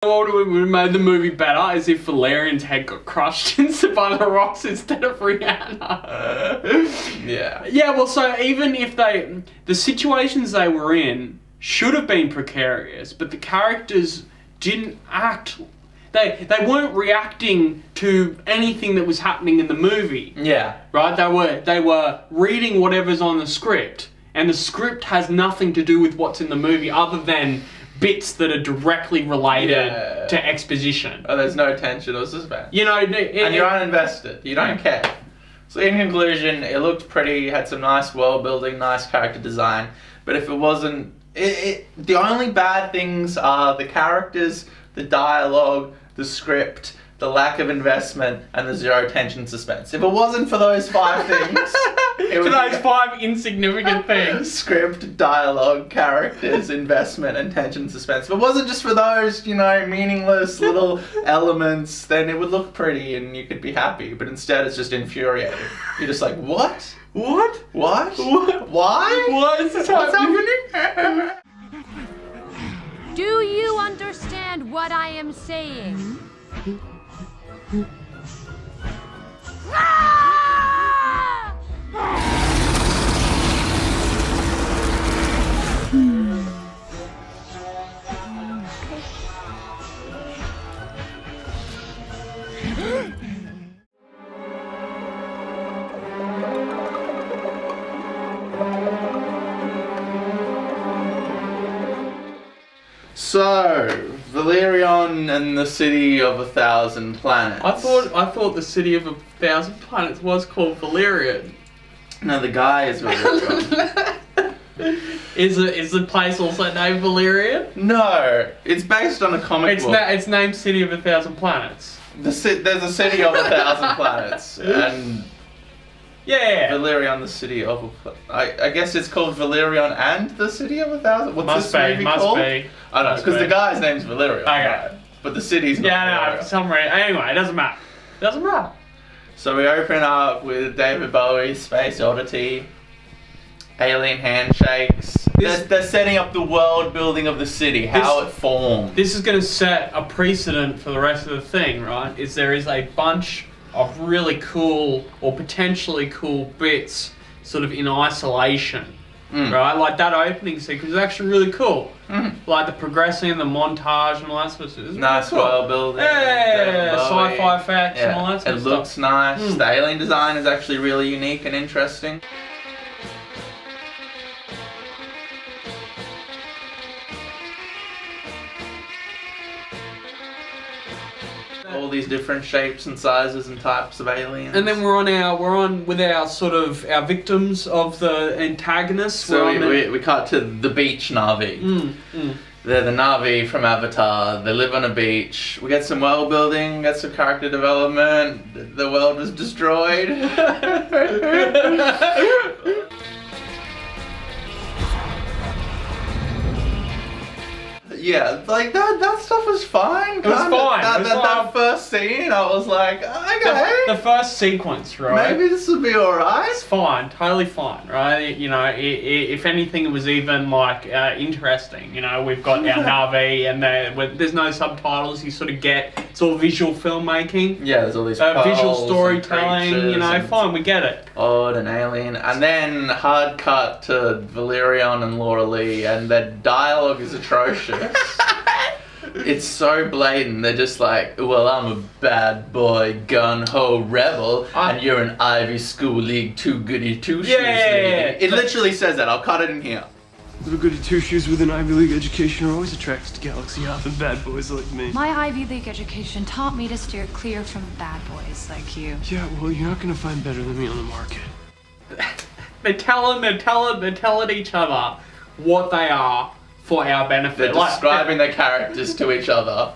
What would have made the movie better is if Valerian's head got crushed by the rocks instead of Rihanna. Yeah. Yeah, well, so even if the situations they were in should have been precarious, but the characters didn't act, they weren't reacting to anything that was happening in the movie. Yeah. Right? They were reading whatever's on the script, and the script has nothing to do with what's in the movie other than bits that are directly related to exposition. Oh, there's no tension or suspense. You know, and you're uninvested. You don't care. So in conclusion, it looked pretty, had some nice world building, nice character design. But if it wasn't, the only bad things are the characters, the dialogue, the script, the lack of investment, and the zero tension suspense. If it wasn't for those 5 things, for those 5 insignificant things. Script, dialogue, characters, investment, and tension suspense. If it wasn't just for those, you know, meaningless little elements, then it would look pretty and you could be happy. But instead it's just infuriating. You're just like, what? What? What? What? Why? What is this happening? Do you understand what I am saying? Ah! So, Valerian and the City of 1,000 Planets. I thought the City of 1,000 Planets was called Valerian. No, the guy is Valerian. Is the place also named Valerian? No, it's based on a comic book. It's named City of 1,000 Planets. There's a City of 1,000 Planets, and yeah, Valerian, the City of I guess it's called Valerian and the City of 1,000. What's this movie called? Must be. I don't know, because the guy's name's Valerian. Okay. Right? But the city's not Valerian. For some reason. Anyway, it doesn't matter. So we open up with David Bowie's Space Oddity, alien handshakes. They're setting up the world building of the city, how it formed. This is going to set a precedent for the rest of the thing, right? There is a bunch of really cool or potentially cool bits sort of in isolation. Right, like that opening sequence is actually really cool. Like the progressing, the montage, and all that sort of stuff. Nice world building. Yeah, sci-fi effects and all that sort of stuff. It looks nice. The alien design is actually really unique and interesting. All these different shapes and sizes and types of aliens. And then we're on with our sort of our victims of the antagonists. So we cut to the beach Navi. They're the Navi from Avatar. They live on a beach. We get some world building, get some character development. The world was destroyed. Yeah, like that stuff was fine. It was fine. That first scene, I was like, okay. The first sequence, right? Maybe this will be alright. It's fine, totally fine, right? You know, if anything, it was even like interesting. You know, we've got our Navi, and there's no subtitles. You sort of get it's all visual filmmaking. Yeah, there's all these visual storytelling. You know, fine, we get it. Odd and alien, and then hard cut to Valerian and Laureline, and their dialogue is atrocious. It's so blatant. They're just like, well, I'm a bad boy, gun-ho rebel, and you're an Ivy School League two-goody two-shoes lady. It literally says that. I'll cut it in here. Little goody two-shoes with an Ivy League education are always attracted to galaxy-hopping bad boys like me. My Ivy League education taught me to steer clear from bad boys like you. Yeah, well, you're not gonna find better than me on the market. They're telling each other what they are for our benefit. They're describing their characters to each other,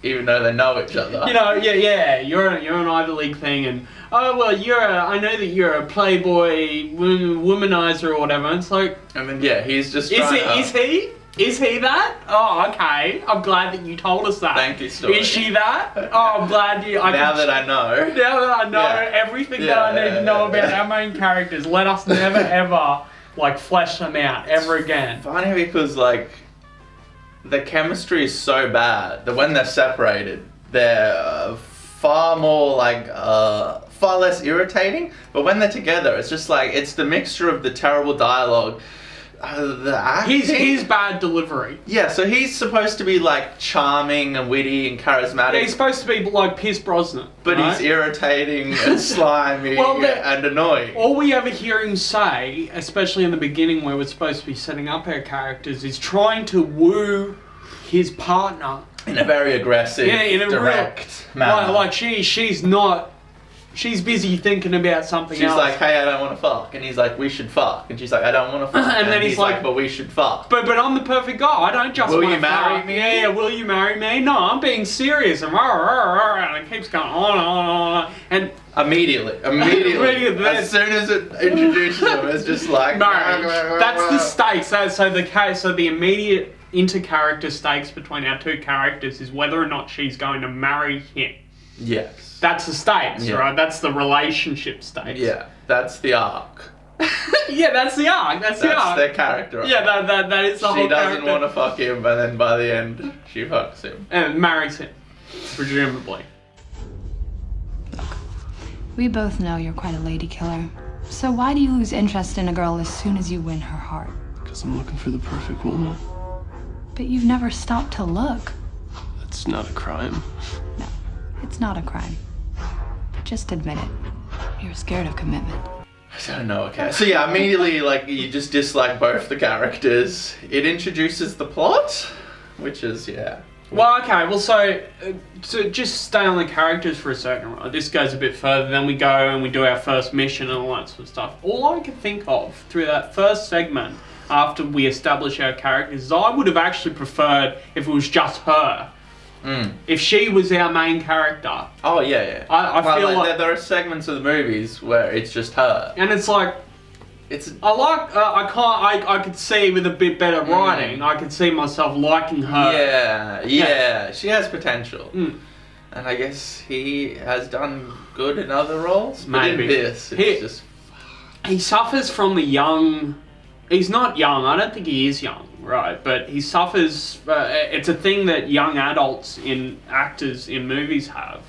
even though they know each other. You know, you're an Ivy League thing, and oh well, I know that you're a playboy womanizer or whatever. And it's like, and then he's just Is he that? Oh, okay. I'm glad that you told us that. Thank you, Story. Is she that? Oh, I'm glad you... Now that I know everything that I need to know about our main characters, let us never ever, like, flesh them out ever again. Funny because, like, the chemistry is so bad that when they're separated, they're far more like far less irritating. But when they're together, it's just like it's the mixture of the terrible dialogue, the acting. His bad delivery. Yeah, so he's supposed to be like charming and witty and charismatic. Yeah, he's supposed to be like Pierce Brosnan, but right? he's irritating and slimy and annoying. All we ever hear him say, especially in the beginning where we're supposed to be setting up our characters, is trying to woo his partner. In a very aggressive, direct manner. Like she's not... She's busy thinking about something else. She's like, hey, I don't want to fuck. And he's like, we should fuck. And she's like, I don't want to fuck. And then he's like, but we should fuck. But I'm the perfect guy. I don't just want to fuck. Will you marry me? Yeah, will you marry me? No, I'm being serious. And it keeps going on. And Immediately. As soon as it introduces him, it's just like... marriage. That's the stakes. So the immediate inter-character stakes between our two characters is whether or not she's going to marry him. Yes. That's the stakes, right? That's the relationship stakes. Yeah, that's the arc. Yeah, that's the arc. That's the arc. That's their character arc. Yeah, that is the whole character. She doesn't want to fuck him, but then by the end, she fucks him. And marries him, presumably. Look, we both know you're quite a lady killer. So why do you lose interest in a girl as soon as you win her heart? Because I'm looking for the perfect woman. But you've never stopped to look. That's not a crime. No, it's not a crime. Just admit it. You're scared of commitment. I don't know, okay. So yeah, immediately, like, you just dislike both the characters. It introduces the plot, which is, yeah. Well, okay, well, so just stay on the characters for a second, right? This goes a bit further, then we go and we do our first mission and all that sort of stuff. All I could think of through that first segment, after we establish our characters, is I would have actually preferred if it was just her. If she was our main character. Oh, yeah. I feel like there are segments of the movies where it's just her. And it's like... I could see with a bit better writing, I could see myself liking her. Yeah. She has potential. And I guess he has done good in other roles. Maybe. But in this, it's he suffers from the young... He's not young, I don't think he is young, right? But he suffers... it's a thing that young adults actors in movies have,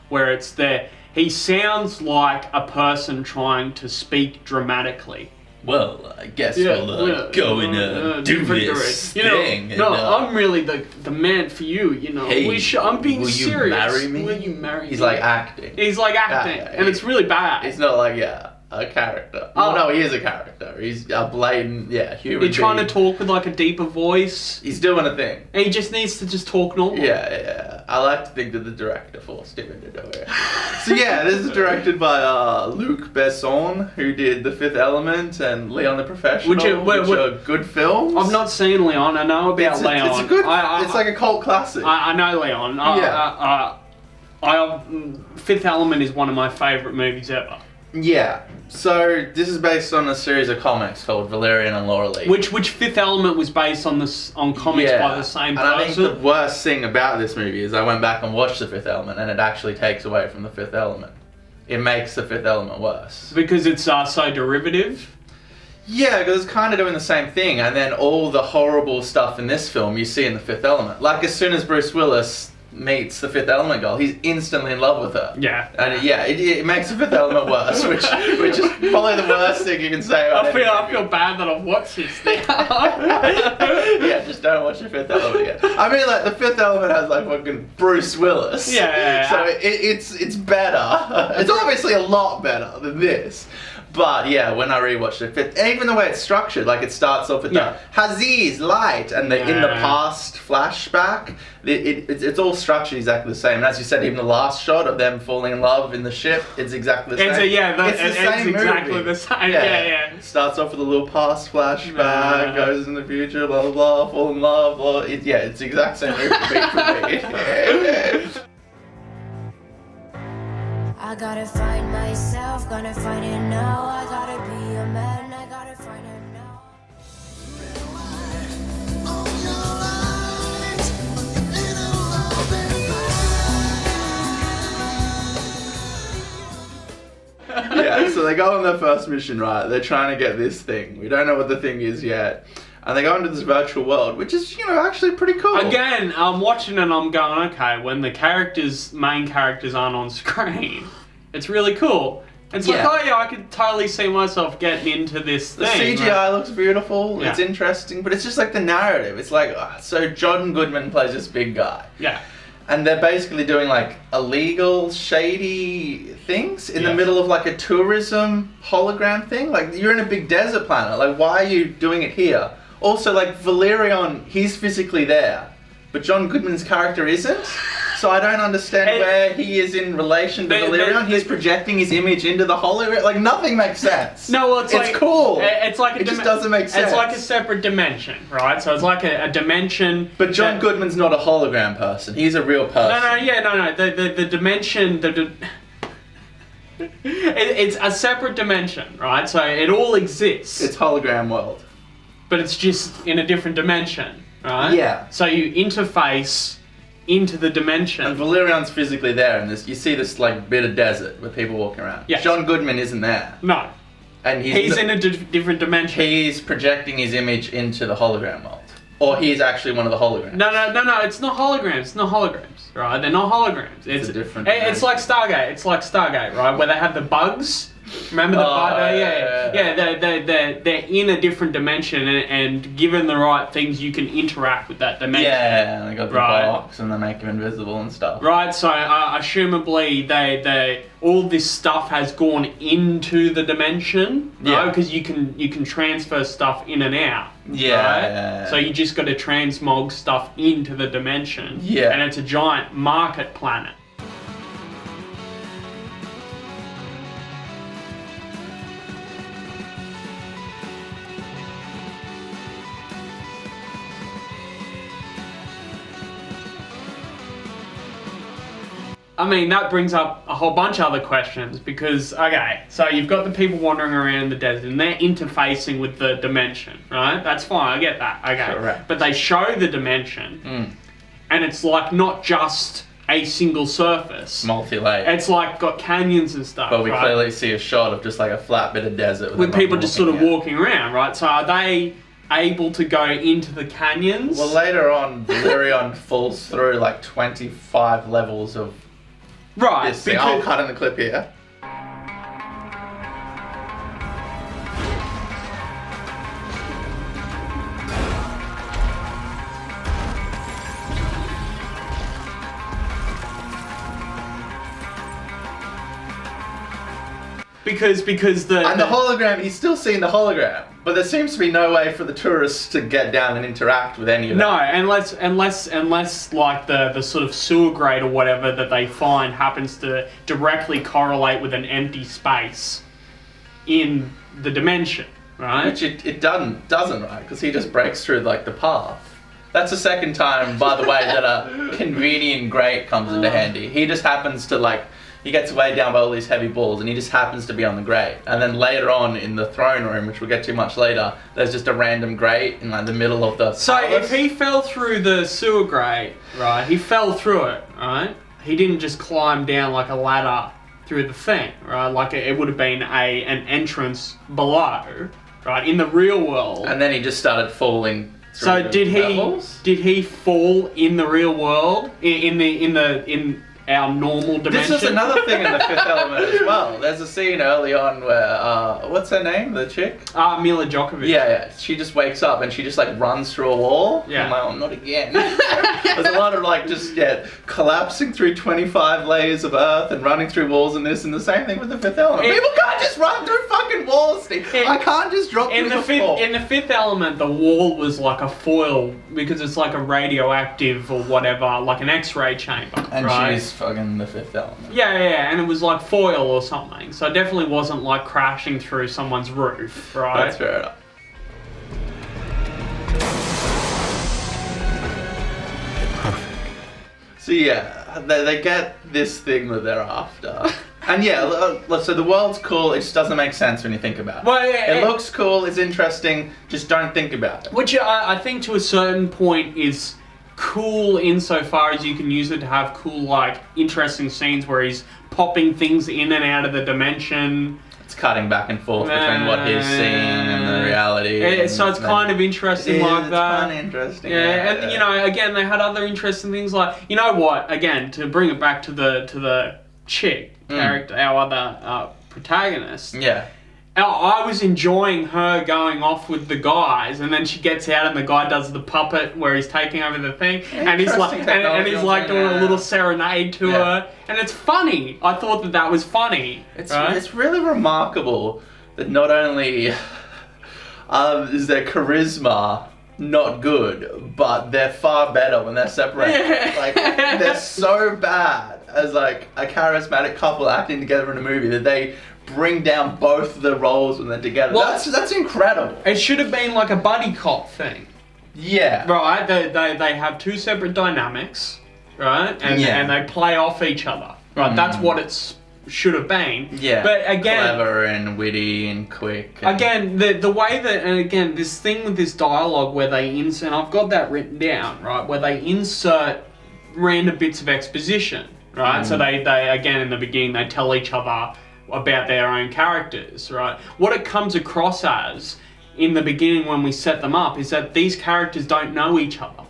where it's there... He sounds like a person trying to speak dramatically. Well, I guess we'll go and do this thing. I'm really the man for you, you know. Hey, I'm being will serious. You marry me? Will you marry me? He's like acting. He's like acting, and it's really bad. It's not like, a character. No, he is a character. He's a blatant, human He's trying to talk with like a deeper voice. He's doing a thing. And he just needs to just talk normal. Yeah. I like to think that the director forced him into doing it. So this is directed by Luc Besson, who did The Fifth Element and Leon the Professional, which are good films. I've not seen Leon. I know about Leon. It's a good. It's like a cult classic. I know Leon. Fifth Element is one of my favourite movies ever. Yeah. So this is based on a series of comics called Valerian and Laureline. Which Fifth Element was based on comics by the same person. And I think the worst thing about this movie is I went back and watched The Fifth Element, and it actually takes away from The Fifth Element. It makes The Fifth Element worse. Because it's so derivative? Yeah, because it's kind of doing the same thing, and then all the horrible stuff in this film you see in The Fifth Element. Like, as soon as Bruce Willis meets the Fifth Element girl, he's instantly in love with her. Yeah. And it makes the Fifth Element worse, which is probably the worst thing you can say about it. I feel bad that I've watched this now. Just don't watch the Fifth Element again. I mean, like, the Fifth Element has like fucking Bruce Willis. Yeah. So it's better. It's obviously a lot better than this. But when I rewatched it, even the way it's structured, like it starts off with the Haziz light, and in the past flashback, it's all structured exactly the same. And as you said, even the last shot of them falling in love in the ship, it's exactly the same. It's exactly the same. Yeah. Starts off with a little past flashback, goes in the future, blah blah blah, fall in love. Blah. It's the exact same movie for me. I gotta find myself, gonna find it now. I gotta be a man, I gotta find it now. So they go on their first mission, right? They're trying to get this thing. We don't know what the thing is yet. And they go into this virtual world, which is, actually pretty cool. Again, I'm watching and I'm going, okay, when the main characters aren't on screen, it's really cool. It's like, Yeah. oh yeah, I could totally see myself getting into this The thing. CGI looks beautiful, Yeah. it's interesting, but it's just like the narrative. It's like, so John Goodman plays this big guy. Yeah. And they're basically doing like illegal, shady things in the Yeah. middle of like a tourism hologram thing. Like, you're in a big desert planet. Like, why are you doing it here? Also, like, Valerian, he's physically there, but John Goodman's character isn't. So I don't understand where he is in relation to Valerian. He's projecting his image into the hologram. Like, nothing makes sense. No, well, it's like, cool. It's like it just doesn't make sense. It's like a separate dimension, right? So it's like a dimension. But John Goodman's not a hologram person. He's a real person. No. The dimension. It's a separate dimension, right? So it all exists. It's hologram world. But it's just in a different dimension, right? Yeah. So you interface into the dimension. And Valerian's physically there, and you see this like bit of desert with people walking around. Yes. John Goodman isn't there, No. and He's in a different dimension. He's projecting his image into the hologram world, or he's actually one of the holograms. No, it's not holograms. It's not holograms, right? They're not holograms. It's a different It's like Stargate. It's like Stargate, right? Where they have the bugs. Remember the bug? They're in a different dimension, and given the right things, you can interact with that dimension. Yeah, and they got the Right. box, and they make him invisible and stuff. Right. So, assumably, they all this stuff has gone into the dimension, right? Yeah. Because you can transfer stuff in and out. Yeah, Right? yeah. So you just got to transmog stuff into the dimension. Yeah. And it's a giant market planet. I mean, that brings up a whole bunch of other questions because, okay, so you've got the people wandering around the desert and they're interfacing with the dimension, right? That's fine, I get that, okay. Correct. But they show the dimension and it's like not just a single surface. Multi-layered. It's like got canyons and stuff, But we right? clearly see a shot of just like a flat bit of desert. With them people just sort of walking out. walking around, right? So are they able to go into the canyons? Well, later on, Valerian falls through like 25 levels of right, this thing. I'll cut in the clip here. because And the hologram, he's still seeing the hologram, but there seems to be no way for the tourists to get down and interact with any of no, that. unless like the sort of sewer grate or whatever that they find happens to directly correlate with an empty space in the dimension, right? Which it doesn't, right? Because he just breaks through like the path. That's the second time, by the way, that a convenient grate comes into handy. He just happens to like, he gets weighed down by all these heavy balls and he just happens to be on the grate. And then later on in the throne room, which we'll get to much later, there's just a random grate in like the middle of the So palace. if he fell through the sewer grate, right, he fell through it, right? He didn't just climb down like a ladder through the thing, right? Like it would have been an entrance below, right? In the real world. And then he just started falling through So the did levels. he fall in the real world in our normal dimension? This is another thing in the Fifth Element as well. There's a scene early on where, what's her name, the chick? Mila Djokovic. Yeah, she just wakes up and she just like runs through a wall. Yeah. I'm like, oh, not again. There's a lot of like just, collapsing through 25 layers of earth and running through walls and this, and the same thing with the Fifth Element. People can't just run through fucking walls, Steve. I can't just drop through the floor. In the Fifth Element, the wall was like a foil because it's like a radioactive or whatever, like an X-ray chamber, And right? she's fucking the Fifth Element. Yeah, and it was like foil or something. So it definitely wasn't like crashing through someone's roof, right? That's fair enough. So yeah, they get this thing that they're after. And so the world's cool, it just doesn't make sense when you think about it. Well, It looks cool, it's interesting, just don't think about it. Which I think to a certain point is cool insofar as you can use it to have cool, like, interesting scenes where he's popping things in and out of the dimension. It's it's cutting back and forth between what he's seeing and the reality. So it's kind of interesting like that. It's kind of interesting. Yeah, and you know, again, they had other interesting things like, you know what? Again, to bring it back to the chick character, our other protagonist. Yeah. I was enjoying her going off with the guys, and then she gets out, and the guy does the puppet where he's taking over the thing, and he's like, and he's like doing a little serenade to her, and it's funny. I thought that was funny. It's really remarkable that not only is their charisma not good, but they're far better when they're separated. Yeah. Like, they're so bad as like a charismatic couple acting together in a movie that they bring down both the roles when they're together. Well, that's incredible. It should have been like a buddy cop thing. Yeah. Right, they have two separate dynamics, right? And they play off each other. Right, that's what it should have been. Yeah. But again, clever and witty and quick. And again, the way that, and again, this thing with this dialogue where they insert, and I've got that written down, right, where they insert random bits of exposition, right? So they again, in the beginning, they tell each other about their own characters, right? What it comes across as in the beginning when we set them up is that these characters don't know each other.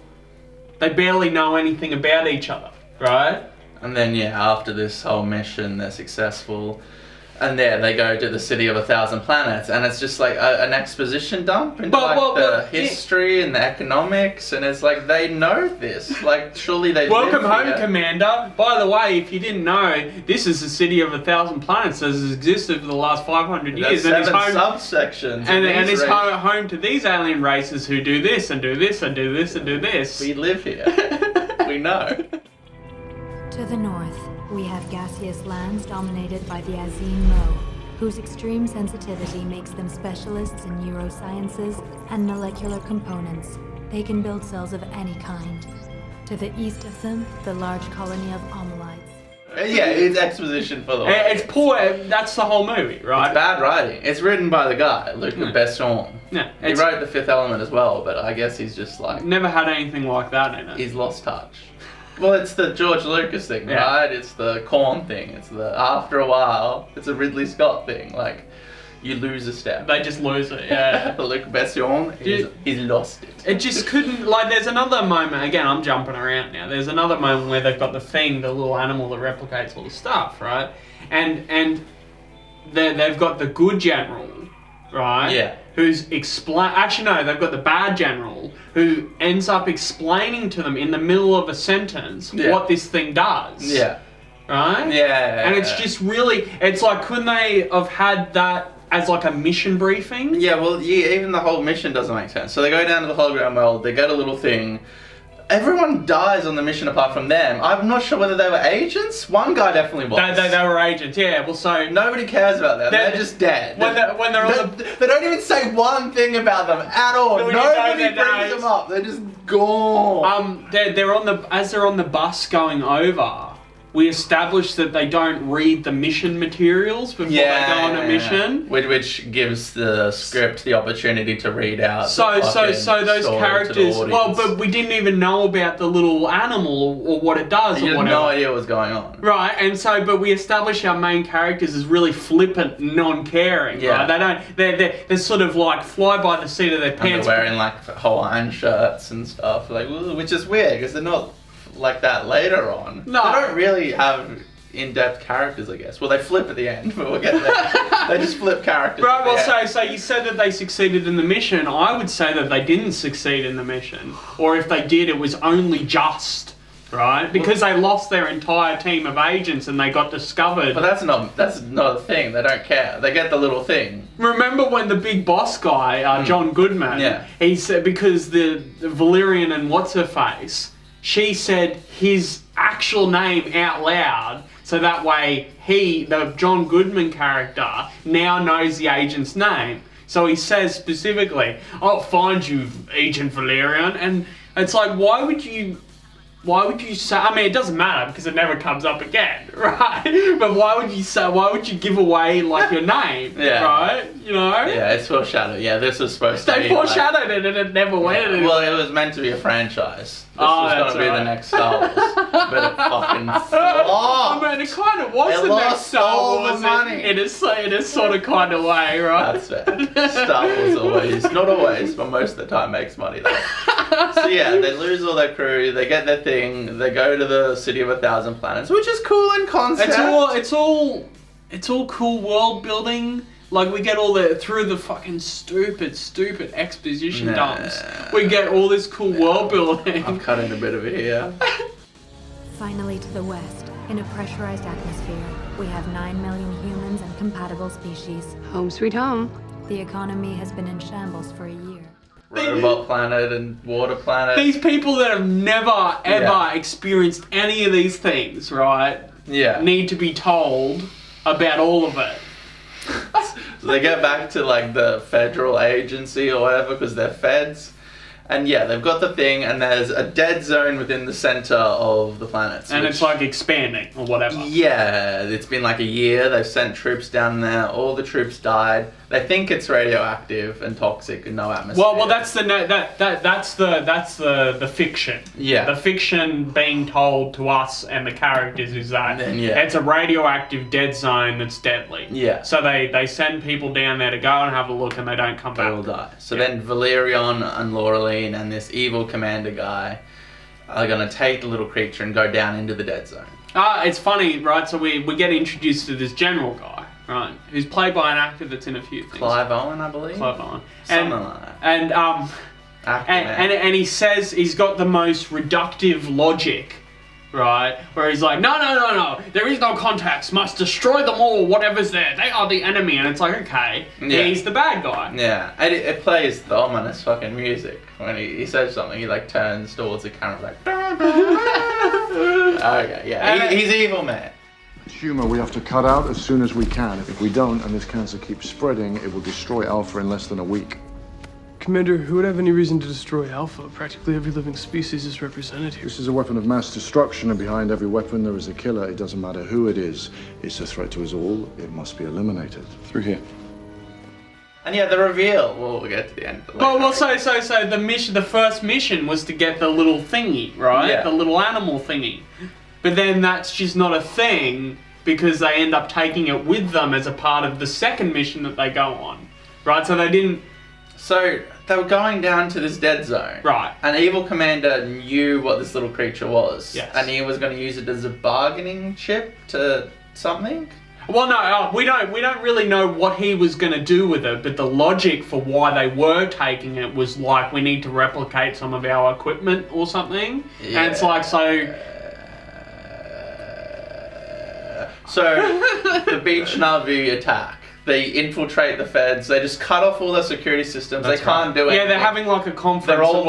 They barely know anything about each other, right? And then, after this whole mission, they're successful. And they go to the city of 1,000 planets, and it's just like an exposition dump into the history and the economics, and it's like, they know this. Like, surely they Welcome live home, here. Commander. By the way, if you didn't know, this is the city of 1,000 planets that has existed for the last 500 years. There's and 7 subsections. And it's home to these alien races who do this, and do this, and do this, and do this. We live here. We know. To the north, we have gaseous lands dominated by the Azine Mo, whose extreme sensitivity makes them specialists in neurosciences and molecular components. They can build cells of any kind. To the east of them, the large colony of Omelites. Yeah, it's exposition for the It's poor, that's the whole movie, right? It's bad writing. It's written by the guy, Luc Besson. Yeah, He wrote The Fifth Element as well, but I guess he's just like... Never had anything like that in it. He's lost touch. Well, it's the George Lucas thing, right? It's the Korn thing. It's the, after a while, it's a Ridley Scott thing. Like, you lose a step. They just lose it, yeah. Luc Besson, he's lost it. It just couldn't, like, there's another moment, again, I'm jumping around now. There's another moment where they've got the thing, the little animal that replicates all the stuff, right? And they've got the good general, right? Yeah. Who's actually no, they've got the bad general who ends up explaining to them in the middle of a sentence what this thing does. Yeah. Right? Yeah. And it's just really, it's like, couldn't they have had that as like a mission briefing? Yeah, well, even the whole mission doesn't make sense. So they go down to the hologram world, they get a little thing. Everyone dies on the mission apart from them. I'm not sure whether they were agents. One guy definitely was. They were agents, yeah. Well, so nobody cares about them. They're just dead. When they're on they don't even say one thing about them at all. Nobody brings them up. They're just gone. They're on the bus going over. We established that they don't read the mission materials before they go on a mission. Which gives the script the opportunity to read out. So those characters. Well, but we didn't even know about the little animal or what it does. You or had whatever. no idea what was going on. Right, and so, but we establish our main characters as really flippant, non-caring. Yeah. Right? They're sort of like fly by the seat of their And pants. they're wearing like Hawaiian shirts and stuff, like, which is weird because they're not like that later on. No. They don't really have in-depth characters, I guess. Well, they flip at the end, but we'll get there. They just flip characters. Right, well, so you said that they succeeded in the mission. I would say that they didn't succeed in the mission. Or if they did, it was only just, right? Because they lost their entire team of agents and they got discovered. But that's not a thing. They don't care. They get the little thing. Remember when the big boss guy, John Goodman, he said, because the Valerian and what's-her-face, she said his actual name out loud, so that way the John Goodman character, now knows the agent's name. So he says specifically, "I'll find you, Agent Valerian," and it's like, why would you say? I mean, it doesn't matter because it never comes up again, right? But why would you give away like your name, right? You know? Yeah, it's foreshadowed. Yeah, this was supposed to be. They foreshadowed it and it never went. Yeah. Well, it was meant to be a franchise. This was going to be the next Star Wars. But it fucking flopped. I mean, It kind of was It the next lost Star all Wars the money. in a sort of kind of way, right? That's fair. Star Wars always, not always, but most of the time makes money though. So yeah, they lose all their crew, they get their thing, they go to the City of 1,000 Planets, which is cool in concept. It's all cool world building. Like, we get all through the fucking stupid exposition dumps. We get all this cool world building. I'm cutting a bit of it here. Finally, to the west, in a pressurized atmosphere, we have 9 million humans and compatible species. Home sweet home. The economy has been in shambles for a year. Robot planet and water planet. These people that have never, ever experienced any of these things, right? Yeah. Need to be told about all of it. So they get back to like the federal agency or whatever because they're feds. And yeah, they've got the thing and there's a dead zone within the center of the planet. And it's like expanding or whatever. Yeah, it's been like a year. They've sent troops down there. All the troops died. They think it's radioactive and toxic and no atmosphere. Well, that's the fiction. Yeah. The fiction being told to us and the characters is that it's a radioactive dead zone that's deadly. Yeah. So they send people down there to go and have a look, and they don't come back. They all die. So then Valerian and Laureline and this evil commander guy are gonna take the little creature and go down into the dead zone. It's funny, right? So we get introduced to this general guy, right? Who's played by an actor that's in a few things. Clive Owen, I believe. Clive Owen. Something like that. And he says he's got the most reductive logic, right? Where he's like, no, there is no contacts, must destroy them all, whatever's there, they are the enemy. And it's like, okay, he's the bad guy. Yeah, and it plays the ominous fucking music. When he says something, he like turns towards the camera like, okay, yeah, he's evil, man. Tumor we have to cut out as soon as we can. If we don't, and this cancer keeps spreading, it will destroy Alpha in less than a week. Commander, who would have any reason to destroy Alpha? Practically every living species is represented here. This is a weapon of mass destruction, and behind every weapon there is a killer. It doesn't matter who it is. It's a threat to us all. It must be eliminated. Through here. And yeah, the reveal. We'll get to the end. Well, so the mission, the first mission was to get the little thingy, right? Yeah. The little animal thingy. But then that's just not a thing because they end up taking it with them as a part of the second mission that they go on, right? So they didn't. So they were going down to this dead zone. Right. An evil commander knew what this little creature was. Yes. And he was going to use it as a bargaining chip to something. Well, no, we don't really know what he was going to do with it, but the logic for why they were taking it was like, we need to replicate some of our equipment or something. Yeah. And it's like, so... So, the beach Navi attack. They infiltrate the feds. They just cut off all their security systems. They can't do anything. Yeah, they're having like a conference They're all of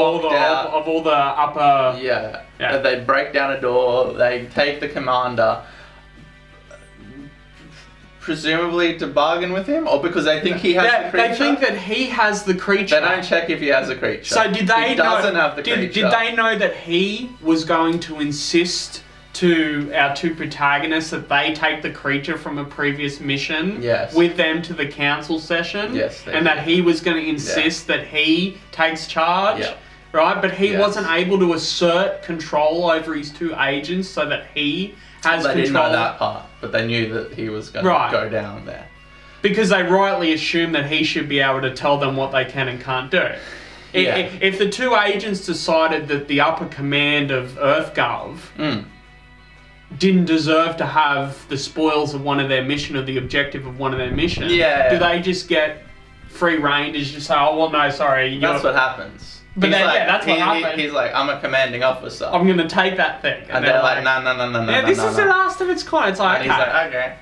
all the upper... Yeah. Yeah. They break down a door. They take the commander. Presumably to bargain with him, or because they think he has the creature. They think that he has the creature. They don't check if he has the creature. So did they He doesn't have the creature. Did they know that he was going to insist to our two protagonists that they take the creature from a previous mission with them to the council session? Yes. And that he was going to insist that he takes charge? Yeah. Right? But he wasn't able to assert control over his two agents so that he has control. They didn't know that part, but they knew that he was going to go down there. Because they rightly assume that he should be able to tell them what they can and can't do. Yeah. If the two agents decided that the upper command of EarthGov didn't deserve to have the spoils of one of their mission or the objective of one of their mission, do they just get free rein to just say, oh, well, no, sorry. That's what happens. But that's what happened. He's like, I'm a commanding officer. I'm going to take that thing. And they're like, no. Yeah, this is the last of its kind. It's like, and he's like, okay.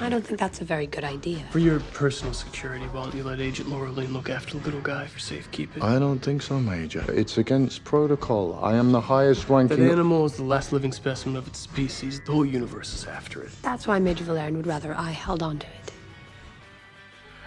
I don't think that's a very good idea. For your personal security, why don't you let Agent Laureline look after the little guy for safekeeping? I don't think so, Major. It's against protocol. I am the highest ranking... That animal is the last living specimen of its species. The whole universe is after it. That's why Major Valerian would rather I held on to it.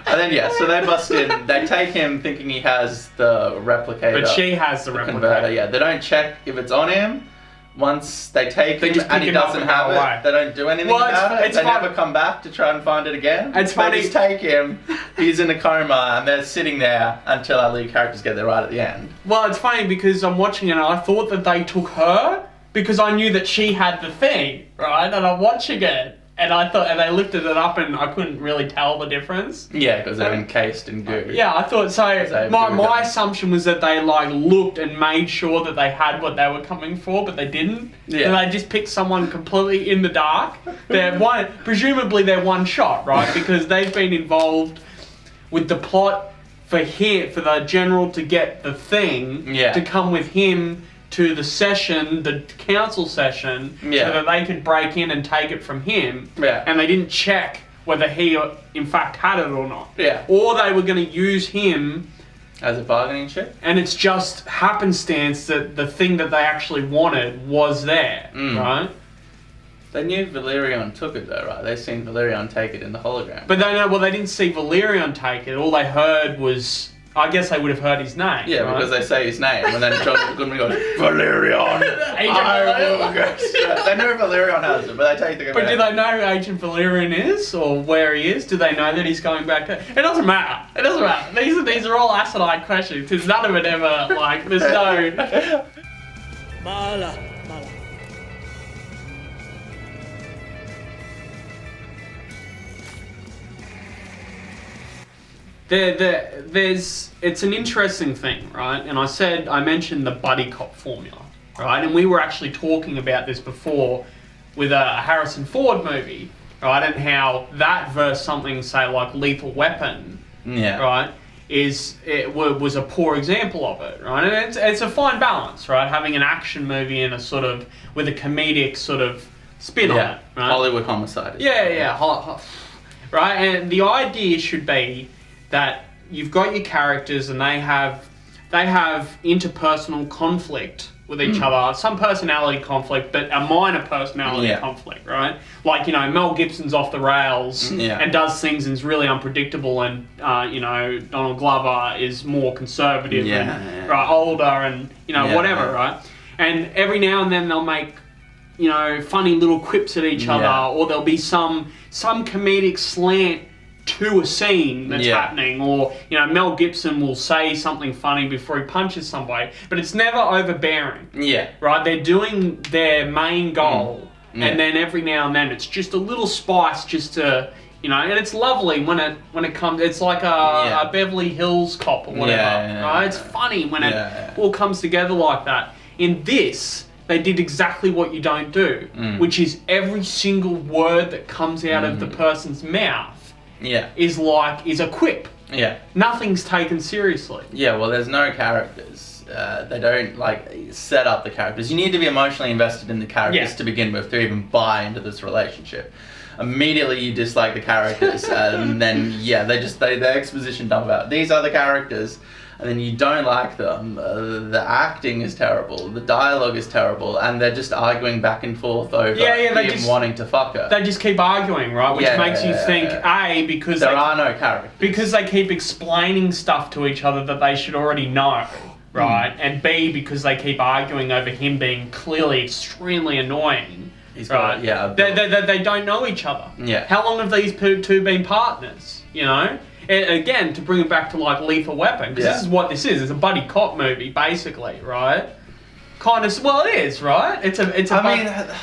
And then, so they bust in. They take him thinking he has the replicator. But she has the replicator. Converter, yeah. They don't check if it's on him. Once they take him and he doesn't have it, they don't do anything about it. They never come back to try and find it again. It's funny. They just take him, he's in a coma, and they're sitting there until our lead characters get there right at the end. Well, it's funny because I'm watching it and I thought that they took her because I knew that she had the thing, right? And I'm watching it, and I thought, and they lifted it up, and I couldn't really tell the difference. Yeah, because they're encased in goo. Yeah, I thought so. My assumption was that they like looked and made sure that they had what they were coming for, but they didn't. Yeah. And they just picked someone completely in the dark. Presumably they're one shot, right? Because they've been involved with the plot for the general to get the thing to come with him to the session, the council session, so that they could break in and take it from him. Yeah. And they didn't check whether he in fact had it or not. Yeah. Or they were going to use him as a bargaining chip. And it's just happenstance that the thing that they actually wanted was there, right? They knew Valerian took it though, right? They seen Valerian take it in the hologram. But they didn't see Valerian take it. All they heard was, I guess they would have heard his name. Yeah, right? Because they say his name, and then John Goodman goes, Valerian! They know Valerian has it, but they take the But do they know who Agent Valerian is, or where he is? Do they know that he's going back to... It doesn't matter. It doesn't matter. These are all asinine questions, because none of it ever, like, there's no... Mala. It's an interesting thing, right? And I mentioned the buddy cop formula, right? And we were actually talking about this before with a Harrison Ford movie, right? And how that versus something, say, like Lethal Weapon, right, was a poor example of it, right? And it's a fine balance, right? Having an action movie and a sort of, with a comedic sort of spin on it, right? Hollywood homicide. Yeah. Right? And the idea should be that you've got your characters and they have interpersonal conflict with each other, some personality conflict, but a minor personality conflict, right? Like, Mel Gibson's off the rails and does things and is really unpredictable, and Donald Glover is more conservative and older and whatever, right? And every now and then they'll make funny little quips at each other, or there'll be some comedic slant to a scene that's happening, or Mel Gibson will say something funny before he punches somebody, but it's never overbearing. Right? They're doing their main goal, and then every now and then it's just a little spice, just to and it's lovely when it comes. It's like a Beverly Hills Cop or whatever. Right? It's funny when it all comes together like that. In this, they did exactly what you don't do, which is every single word that comes out of the person's mouth is a quip. Nothing's taken seriously. Well, there's no characters. They don't set up the characters. You need to be emotionally invested in the characters to begin with to even buy into this relationship. Immediately you dislike the characters, and then the exposition dump about these are the characters, and then you don't like them. The acting is terrible, the dialogue is terrible, and they're just arguing back and forth over him wanting to fuck her. They just keep arguing, right? Which makes you think, A, because there are no characters. Because they keep explaining stuff to each other that they should already know, right? And B, because they keep arguing over him being clearly extremely annoying. He's got, they don't know each other. How long have these two been partners, And again, to bring it back to like Lethal Weapon, because this is what this is. It's a buddy cop movie, basically, right? Kind of. Well, it is, right? It's a.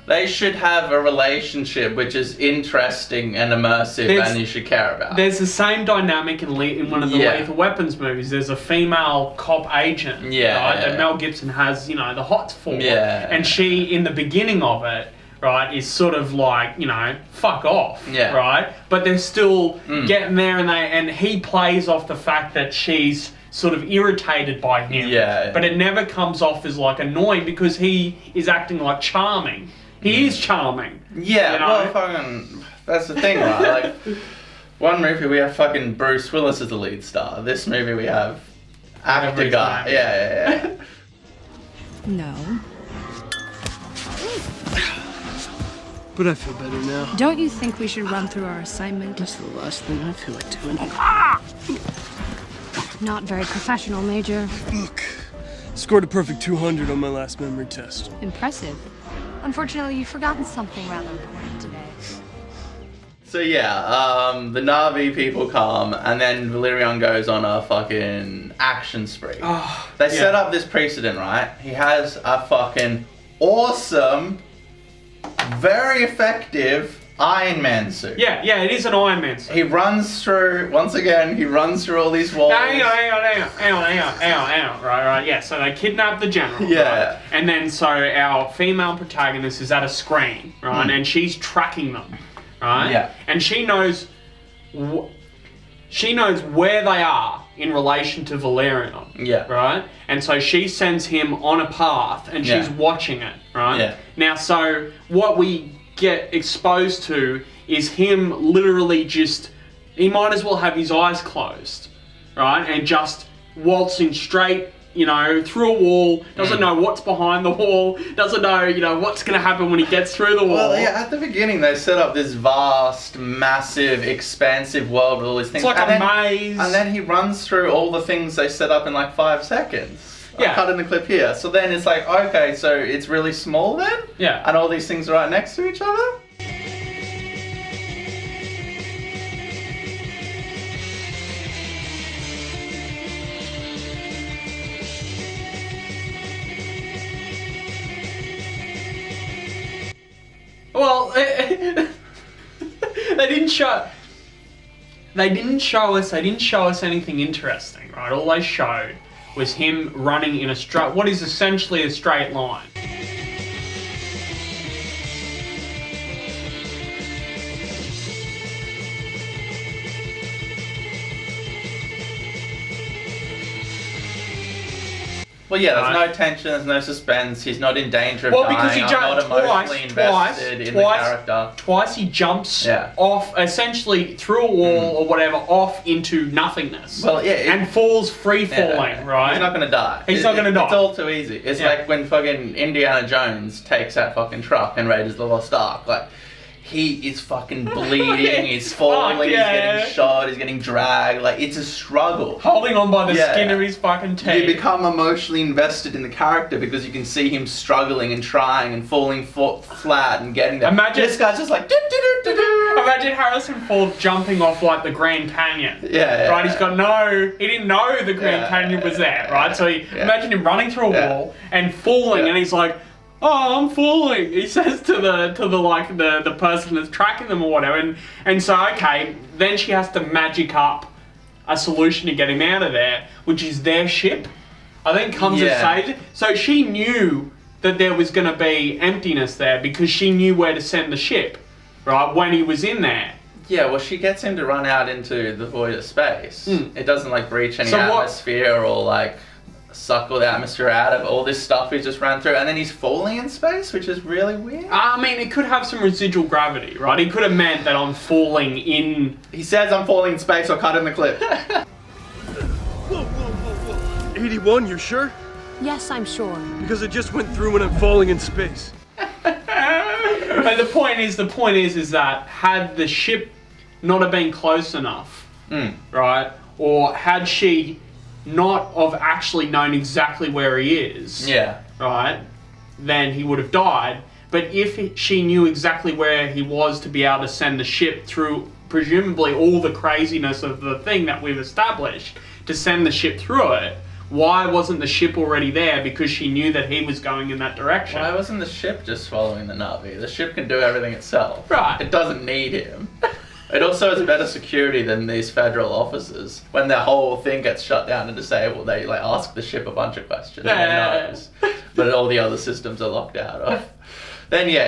They should have a relationship which is interesting and immersive, and you should care about. There's the same dynamic in one of the Lethal Weapons movies. There's a female cop agent, right? That Mel Gibson has, the hots for, and she, in the beginning of it, right, is sort of like, fuck off, right? But they're still getting there, and he plays off the fact that she's sort of irritated by him, but it never comes off as like annoying because he is acting like charming. He is charming. Well, fucking, that's the thing, right? Like, one movie we have fucking Bruce Willis as the lead star. This movie we have actor guy. No. But I feel better now. Don't you think we should run through our assignment? That's the last thing I feel like doing. Not very professional, Major. Look, scored a perfect 200 on my last memory test. Impressive. Unfortunately, you've forgotten something rather important today. So the Navi people come, and then Valerian goes on a fucking action spree. They set up this precedent, right? He has a fucking awesome, very effective Iron Man suit. Yeah, it is an Iron Man suit. He runs through, once again, all these walls. Hang on. Right. Yeah, so they kidnap the general. Yeah. Right? And then so our female protagonist is at a screen, right? And she's tracking them, right? Yeah. And she knows where they are in relation to Valerian. Yeah. Right? And so she sends him on a path and she's watching it, right? Yeah. Now, so what we get exposed to is him literally just, he might as well have his eyes closed, right? And just waltzing straight, through a wall, doesn't know what's behind the wall, doesn't know, what's going to happen when he gets through the wall. Well, yeah, at the beginning they set up this vast, massive, expansive world with all these things. It's like a maze. And then he runs through all the things they set up in like 5 seconds. Yeah. I cut in the clip here. So then it's like, okay, so it's really small then? Yeah. And all these things are right next to each other? Well, they didn't show us anything interesting, right? All they showed was him running in what is essentially a straight line. Well, yeah, there's no tension, there's no suspense, he's not in danger of dying, because he I'm not emotionally invested in the character. Twice he jumps off, essentially through a wall or whatever, off into nothingness. Well, yeah. And falls free-falling, right? He's not going to die. He's not going to die. It's all too easy. It's like when fucking Indiana Jones takes that fucking truck and Raiders of the Lost Ark. Like, he is fucking bleeding, he's falling, he's getting shot, he's getting dragged, like, it's a struggle. Holding on by the skin of his fucking teeth. You become emotionally invested in the character because you can see him struggling and trying and falling flat and getting there. Imagine this guy's just like, do-do-do-do-do. Imagine Harrison Ford jumping off, like, the Grand Canyon. Right, he's got he didn't know the Grand Canyon was there, right? So imagine him running through a wall and falling and he's like, oh, I'm falling, he says to the person that's tracking them or whatever, and so okay, then she has to magic up a solution to get him out of there, which is their ship. I think comes and saves it. So she knew that there was going to be emptiness there because she knew where to send the ship, right, when he was in there. Yeah, well, she gets him to run out into the void of space. It doesn't like breach any atmosphere or like suck all the atmosphere out of all this stuff he just ran through, and then he's falling in space, which is really weird. I mean, it could have some residual gravity, right? It could have meant that I'm falling in... He says I'm falling in space, I'll cut in the clip. Whoa. 81, you're sure? Yes, I'm sure. Because it just went through when I'm falling in space. But the point is that had the ship not have been close enough, right, or had she not have actually known exactly where he is, right, then he would have died. But if she knew exactly where he was to be able to send the ship through, presumably all the craziness of the thing that we've established, to send the ship through it, why wasn't the ship already there? Because she knew that he was going in that direction. Why wasn't the ship just following the Navi? The ship can do everything itself. Right. It doesn't need him. It also has better security than these federal officers. When their whole thing gets shut down and disabled, they like ask the ship a bunch of questions. Knows, but all the other systems are locked out of. Then he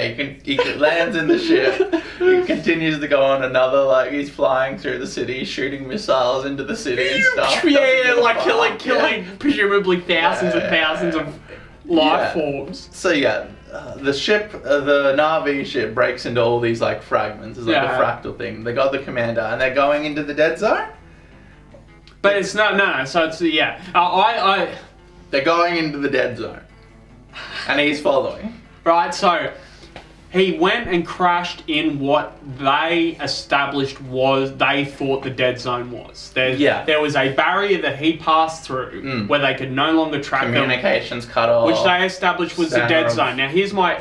lands in the ship. He continues to go on another, like, he's flying through the city, shooting missiles into the city and stuff. Like killing presumably thousands and thousands of life forms. So the ship, the Navi ship breaks into all these like fragments. It's like a fractal thing. They got the commander and they're going into the dead zone. But it's no. So it's they're going into the dead zone, and he's following. Right, so he went and crashed in what they established they thought the dead zone was. There was a barrier that he passed through where they could no longer track communications cut off, which they established was the dead zone. Now here's my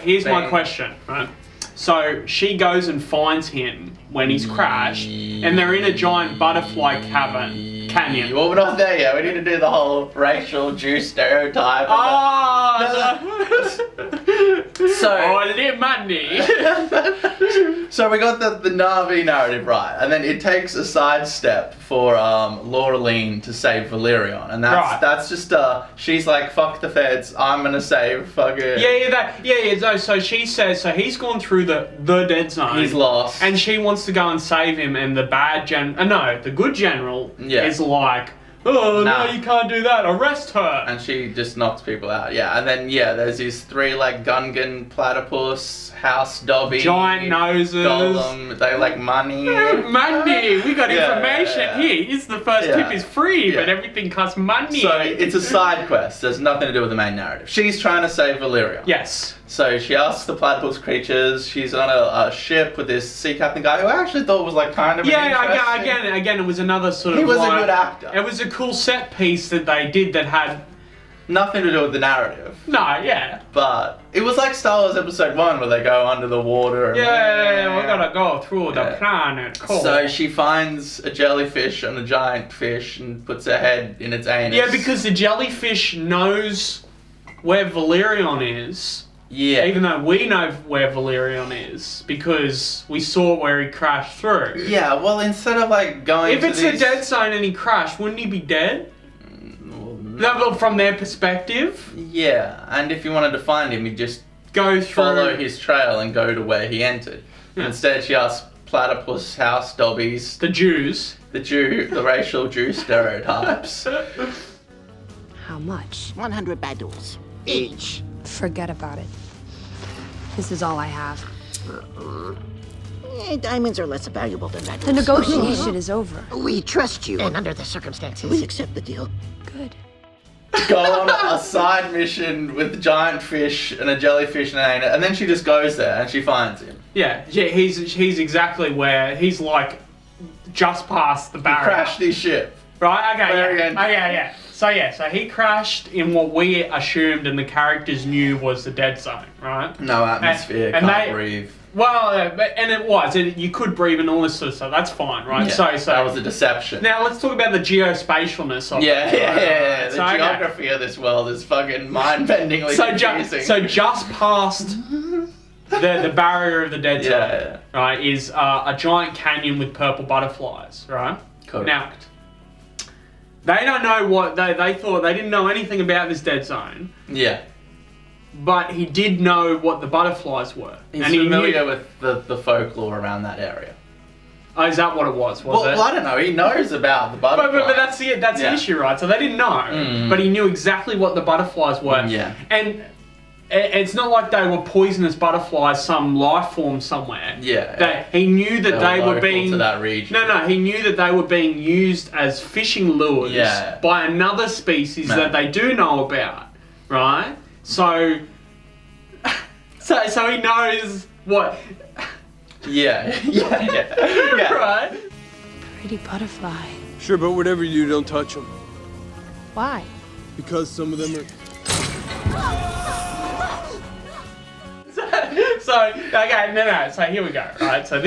question, right? So she goes and finds him when he's crashed, and they're in a giant butterfly canyon. Well, we're not there yet. We need to do the whole racial Jew stereotype. Only money. So we got the Navi narrative right, and then it takes a sidestep for Laureline to save Valerian, and that's just she's like, fuck the feds, I'm gonna save fucking So she says, so he's gone through the dead zone. He's lost, and she wants to go and save him, and the the good general is like, oh, no, you can't do that. Arrest her. And she just knocks people out. Yeah, and then, there's these 3, like, Gungan, platypus, house Dobby. Giant noses. Golem. They like money. Money. We got information here. It's the first tip is free, but everything costs money. So it's a side quest. There's nothing to do with the main narrative. She's trying to save Valerian. Yes. So she asks the platypus creatures. She's on a ship with this sea captain guy who I actually thought was like kind of again, it was another sort of. He was a good actor. It was a cool set piece that they did that had nothing to do with the narrative. No, yeah. But it was like Star Wars Episode 1 where they go under the water. And we're gonna go through the planet. Cool. So she finds a jellyfish and a giant fish and puts her head in its anus. Yeah, because the jellyfish knows where Valerian is. Yeah. Even though we know where Valerian is, because we saw where he crashed through. Yeah, well, instead of like going if it's a dead zone and he crashed, wouldn't he be dead? No, from their perspective? Yeah, and if you wanted to find him, you'd just go through, follow his trail and go to where he entered. Yeah. Instead, she asked platypus house dobbies. The Jews. The racial Jew stereotypes. How much? 100 badus. Each. Forget about it. This is all I have. Diamonds are less valuable than that. The negotiation is over. We trust you. And under the circumstances, we accept the deal. Good. Go on a side mission with giant fish and a jellyfish and then she just goes there and she finds him. Yeah, he's exactly where he's like just past the barrier. He crashed his ship. Right, okay, So he crashed in what we assumed and the characters knew was the dead zone, right? No atmosphere, can't breathe. Well, and it was. You could breathe and all this sort of stuff. That's fine, right? Yeah, so that was a deception. Now let's talk about the geospatialness of it. Yeah. The geography of this world is fucking mind-bendingly confusing. So just past the barrier of the dead zone, right, is a giant canyon with purple butterflies, right? Correct. Now, they don't know what they thought. They didn't know anything about this dead zone. Yeah. But he did know what the butterflies were. He's familiar with the folklore around that area. Oh, is that what it was? Well, I don't know. He knows about the butterflies. But that's the issue, right? So they didn't know, but he knew exactly what the butterflies were. Yeah. And it's not like they were poisonous butterflies, some life form somewhere. Yeah. He knew that they were being to that region. No. He knew that they were being used as fishing lures by another species that they do know about, right? So he knows what. Yeah. Right. Pretty butterfly. Sure, but whatever you do, don't touch them. Why? Because some of them are. So here we go, right? So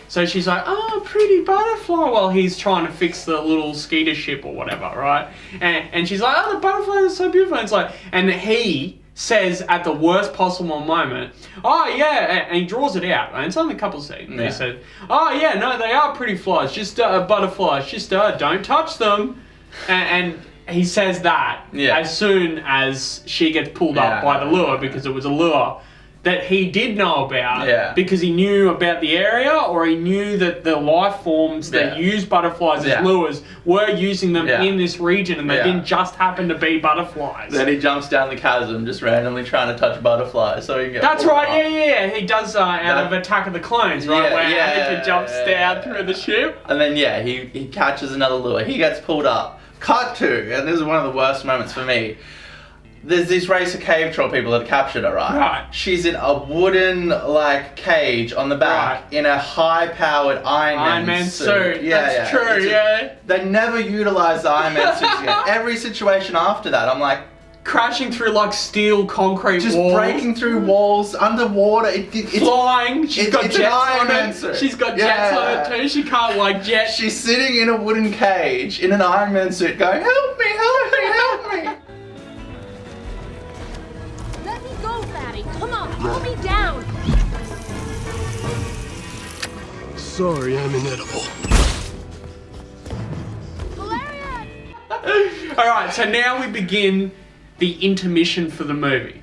so she's like, oh, pretty butterfly, while he's trying to fix the little skeeter ship or whatever, right? And she's like, oh, the butterfly is so beautiful. And it's like, and he says at the worst possible moment, oh yeah, and he draws it out, right? It's only a couple of seconds. Yeah. He said, oh yeah, no, they are pretty flies, just butterflies, just don't touch them, and he says that as soon as she gets pulled up by the lure, because it was a lure that he did know about because he knew about the area, or he knew that the life forms that use butterflies as lures were using them in this region, and they didn't just happen to be butterflies. Then he jumps down the chasm just randomly trying to touch butterflies so he can get That's right, yeah. He does out of Attack of the Clones, right? Where Anakin jumps down through the ship. And then he catches another lure. He gets pulled up. Cut to, and this is one of the worst moments for me. There's this race of cave troll people that captured her, right? She's in a wooden, cage on the back in a high-powered Iron Man suit. That's true, They never utilized the Iron Man suits again. Every situation after that, I'm like... Crashing through, steel concrete walls. Just breaking through walls, underwater. It's flying. She's got jets on it. Suit. She's got jets on it too. She can't, jet. She's sitting in a wooden cage in an Iron Man suit going, help me, help me, help me. Let me go, fatty. Pull me down! Sorry, I'm inedible. Valerian! Alright, so now we begin the intermission for the movie.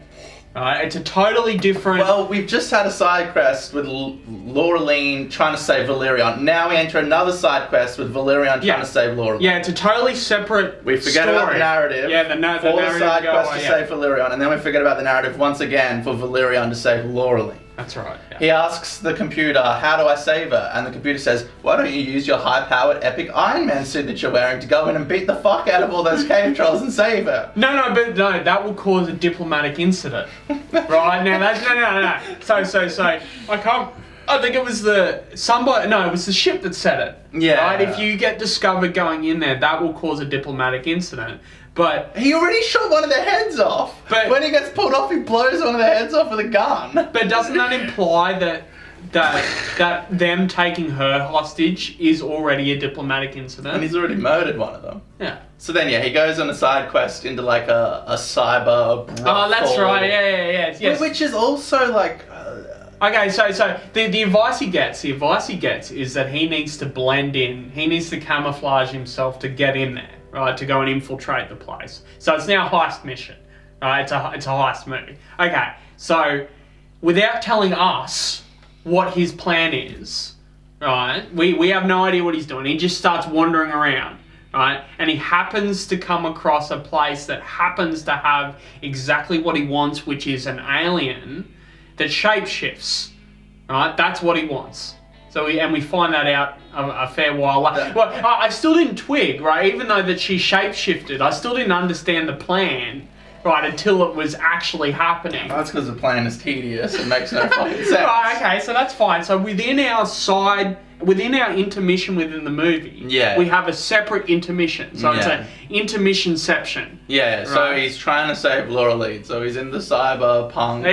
Alright, it's a totally different... Well, we've just had a side quest with Laureline trying to save Valerian. Now we enter another side quest with Valerian trying to save Laureline. Yeah, it's a totally separate We forget about the narrative. Yeah, the for the narrative side quest to away, save Valerian, and then we forget about the narrative once again for Valerian to save Laureline. That's right. Yeah. He asks the computer, how do I save her? And the computer says, why don't you use your high-powered epic Iron Man suit that you're wearing to go in and beat the fuck out of all those cave trolls and save her? No, that will cause a diplomatic incident. Right? Now, that's... No. So, I think it was it was the ship that said it. Yeah. Right? If you get discovered going in there, that will cause a diplomatic incident. But he already shot one of their heads off. But when he gets pulled off, he blows one of their heads off with a gun. But doesn't that imply that them taking her hostage is already a diplomatic incident? And he's already murdered one of them. Yeah. So then, he goes on a side quest into like a cyber. Oh, that's right. Yeah. Yes. Which is also like. Okay, so the advice he gets is that he needs to blend in. He needs to camouflage himself to get in there. Right, to go and infiltrate the place. So it's now a heist mission. Right, it's a heist movie. Okay, so without telling us what his plan is, right? We have no idea what he's doing. He just starts wandering around, right? And he happens to come across a place that happens to have exactly what he wants, which is an alien that shapeshifts. Right, that's what he wants. So we find that out a fair while later. Well, I still didn't twig, right? Even though that she shapeshifted, I still didn't understand the plan, right, until it was actually happening. That's because the plan is tedious. It makes no fucking sense. Right, okay, so that's fine. So within our intermission within the movie, we have a separate intermission. So it's an intermission-ception. Yeah, so right? He's trying to save Laureline. So he's in the cyberpunk.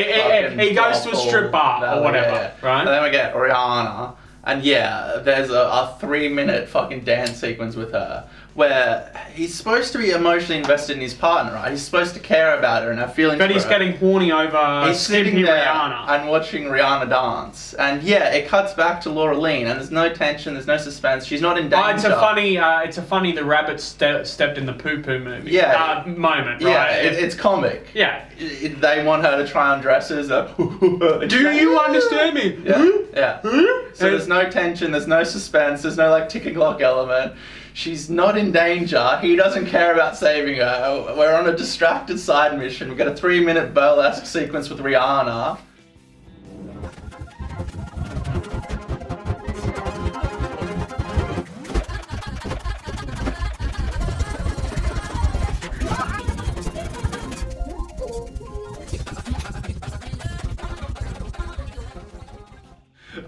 He goes to a strip bar or whatever, right? And then we get Rihanna. And there's a 3-minute fucking dance sequence with her where he's supposed to be emotionally invested in his partner, right? He's supposed to care about her and have feelings for her. But he's getting horny over he's sitting there Rihanna. and watching Rihanna dance. And it cuts back to Laureline and there's no tension, there's no suspense. She's not in danger. It's a funny the rabbit stepped in the poo-poo movie. Moment, right? Yeah, it's comic. Yeah. They want her to try on dresses. Do you understand me? Yeah. So there's no tension, there's no suspense, there's no like ticking clock element. She's not in danger. He doesn't care about saving her. We're on a distracted side mission. We've got a 3-minute burlesque sequence with Rihanna.